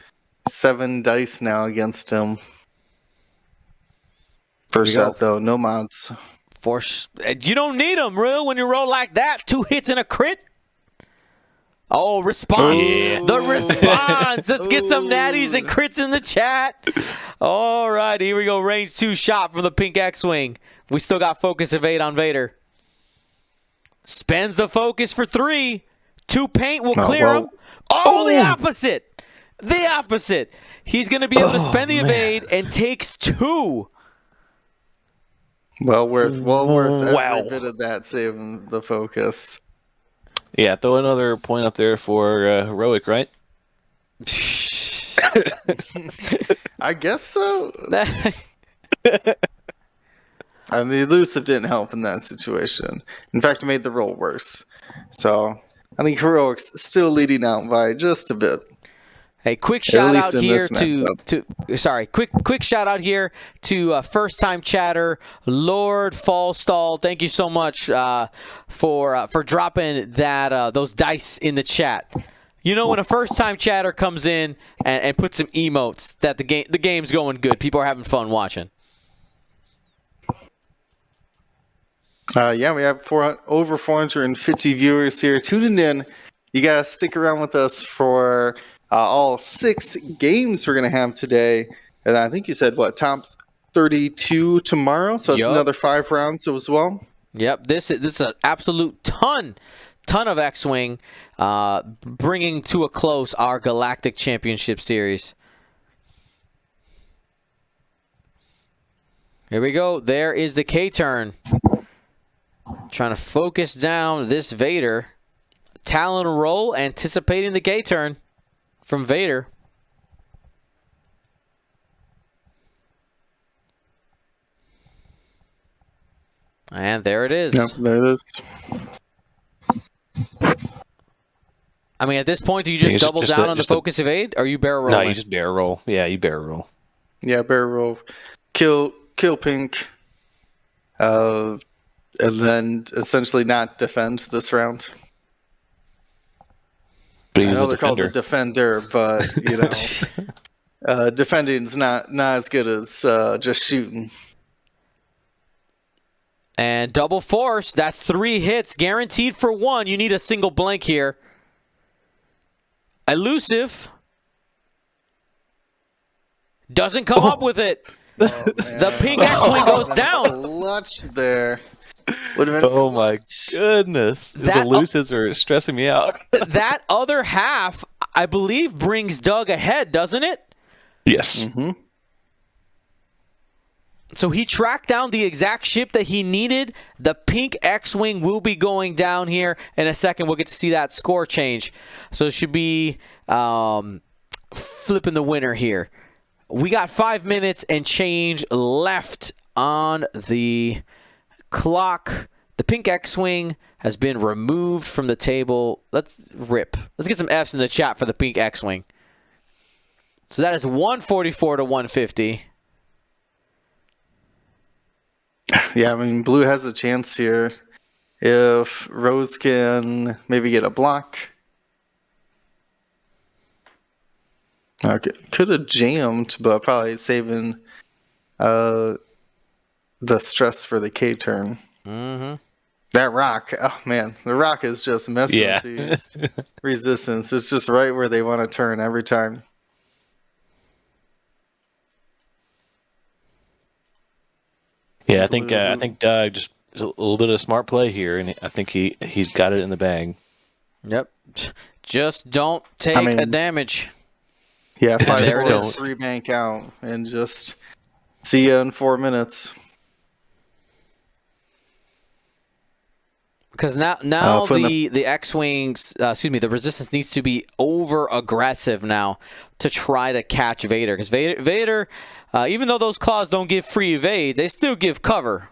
7 dice now against him. First shot, though. No mods. Force. You don't need them, real, when you roll like that. 2 hits and a crit. Oh, response. Yeah. The response. Let's get some natties and crits in the chat. All right, here we go. Range 2 shot from the pink X-Wing. We still got focus evade on Vader. Spends the focus for 3. 2 paint will clear him. Oh, the opposite. The opposite. He's going to be able to spend the evade and takes 2. Well worth Wow. every bit of that saving the focus. Yeah, throw another point up there for heroic, right? I guess so. I mean, the elusive didn't help in that situation. In fact, it made the roll worse. So I think heroic's still leading out by just a bit. Hey, quick shout out here quick shout out here to first time chatter Lord Fallstall. Thank you so much for dropping that those dice in the chat. You know, when a first time chatter comes in and puts some emotes, that the game's going good. People are having fun watching. Yeah, we have over 450 viewers here tuning in. You gotta stick around with us for all 6 games we're going to have today. And I think you said, top 32 tomorrow? So it's another 5 rounds as well? Yep, this is an absolute ton of X-Wing bringing to a close our Galactic Championship Series. Here we go. There is the K-turn. Trying to focus down this Vader. Talon roll, anticipating the K-turn from Vader. And there it is. Yep, there it is. I mean, at this point, do you just double down on the focus evade, or you barrel roll? No, you just barrel roll. Yeah, you barrel roll. Yeah, barrel roll. Kill pink. And then essentially not defend this round. But I know they're called the defender, but you know, defending's not as good as just shooting. And double force, that's 3 hits, guaranteed for 1. You need a single blank here. Elusive. Doesn't come up with it. Oh, the pink X-Wing goes down. Clutch there. Would have been Oh my goodness. The That- looses are stressing me out. That other half, I believe, brings Doug ahead, doesn't it? Yes. Mm-hmm. So he tracked down the exact ship that he needed. The pink X-Wing will be going down here in a second. We'll get to see that score change. So it should be flipping the winner here. We got 5 minutes and change left on the clock. The pink X-Wing has been removed from the table. Let's get some Fs in the chat for the pink X-Wing. So that is 144 to 150. Yeah, I mean, blue has a chance here. If Rose can maybe get a block. Okay, could have jammed, but probably saving the stress for the K turn. Mm-hmm. That rock, oh man, the rock is just messing with these resistance. It's just right where they want to turn every time. Yeah, I think Doug just a little bit of smart play here, and I think he's got it in the bag. Yep. Just don't take a damage. Yeah, There it 5-4, is. 3 bank out, and just see you in 4 minutes. Because now the X-Wings, the resistance needs to be over aggressive now to try to catch Vader. Because Vader, even though those claws don't give free evade, they still give cover.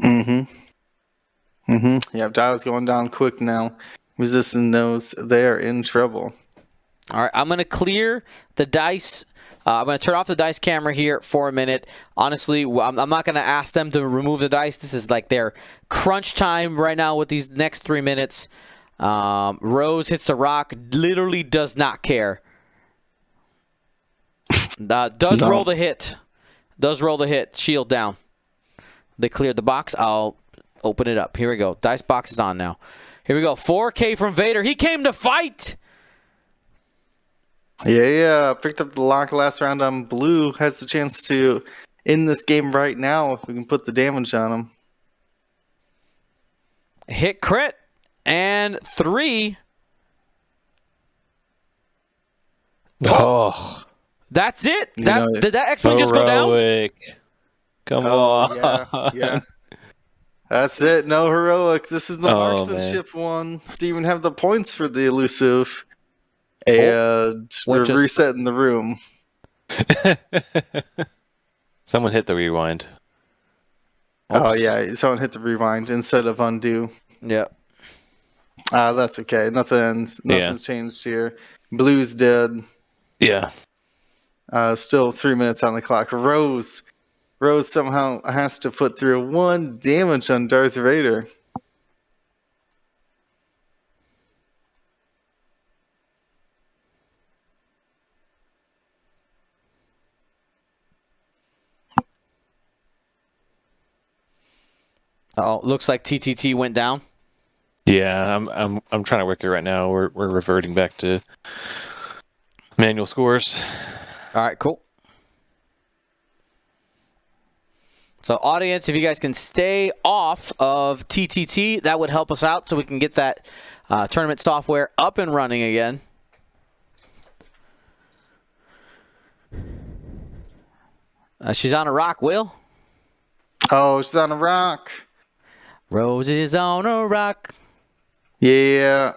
Yeah, Dial's going down quick now. Resistance knows they're in trouble. All right, I'm going to clear the dice. I'm going to turn off the dice camera here for a minute. Honestly, I'm not going to ask them to remove the dice. This is like their crunch time right now with these next 3 minutes. Rose hits the rock, literally does not care. Roll the hit. Does roll the hit. Shield down. They cleared the box. I'll open it up. Here we go. Dice box is on now. Here we go. 4K from Vader. He came to fight. Yeah. Picked up the lock last round on blue. Has the chance to end this game right now if we can put the damage on him. Hit crit. And 3. Oh. That's it? Did that X-Wing just go down? Come on. Yeah. That's it. No heroic. This is the marksmanship one. Didn't even have the points for the elusive. And we're resetting the room. Someone hit the rewind. Oh, yeah. Someone hit the rewind instead of undo. Yep. That's okay. Nothing's changed here. Blue's dead. Yeah. Still 3 minutes on the clock. Rose somehow has to put through 1 damage on Darth Vader. Oh, looks like TTT went down. Yeah, I'm trying to work it right now. We're reverting back to manual scores. All right, cool. So, audience, if you guys can stay off of TTT, that would help us out so we can get that tournament software up and running again. She's on a rock, Will. Oh, she's on a rock. Rose is on a rock. Yeah,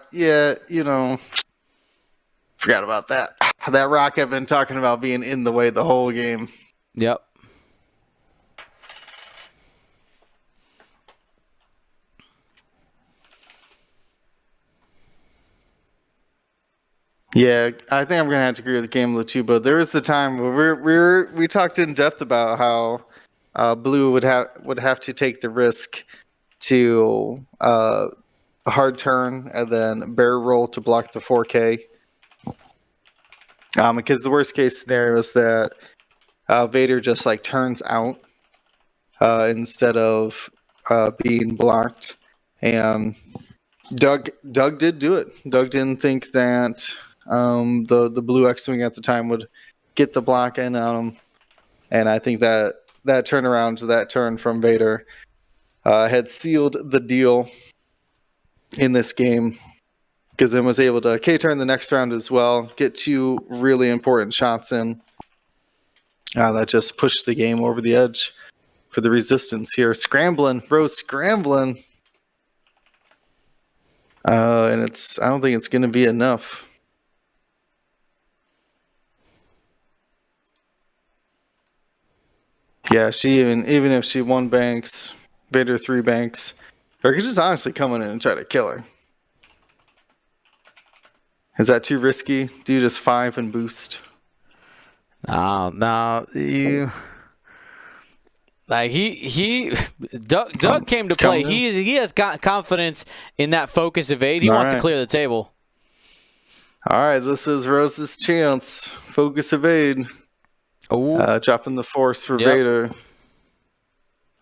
forgot about that. That rock I've been talking about being in the way the whole game. Yep. Yeah, I think I'm gonna have to agree with the game too. But there was the time where we talked in depth about how blue would have to take the risk to a hard turn and then barrel roll to block the 4K. Because the worst case scenario is that Vader just like turns out instead of being blocked, and Doug did do it. Doug didn't think that the blue X-Wing at the time would get the block in on him, and I think that turnaround, that turn from Vader had sealed the deal in this game, because then was able to K-turn the next round as well, get 2 really important shots in. That just pushed the game over the edge for the Resistance here. Scrambling, Rose scrambling. And I don't think it's going to be enough. Yeah, she even if she 1 banks, Vader 3 banks, or could just honestly come in and try to kill her. Is that too risky? Do you just 5 and boost? No, you. Like Doug came to play. He has got confidence in that focus evade. He wants to clear the table. All right, this is Rose's chance. Focus evade. Dropping the force for Vader.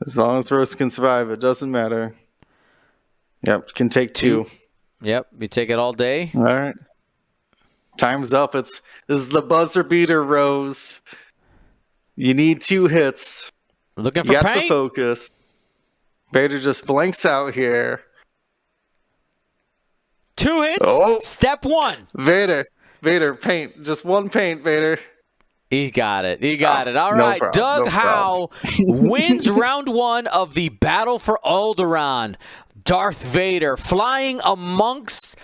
As long as Rose can survive, it doesn't matter. Yep, can take 2. Yep, you take it all day. All right. Time's up. This is the buzzer beater, Rose. You need 2 hits. Looking for paint. The focus. Vader just blanks out here. 2 hits. Step 1. Vader, paint. Just 1 paint, Vader. He got it. All right, Doug Howe wins round 1 of the Battle for Alderaan. Darth Vader flying amongst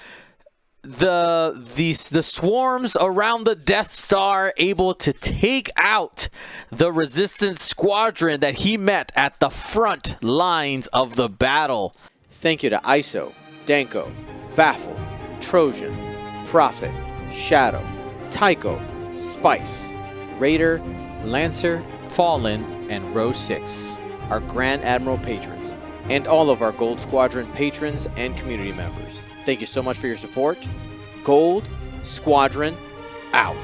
the swarms around the Death Star, able to take out the Resistance squadron that he met at the front lines of the battle. Thank you to ISO, Danko, Baffle, Trojan, Prophet, Shadow, Tycho, Spice, Raider, Lancer, Fallen, and Row 6, our Grand Admiral patrons, and all of our Gold Squadron patrons and community members. Thank you so much for your support. Gold Squadron out.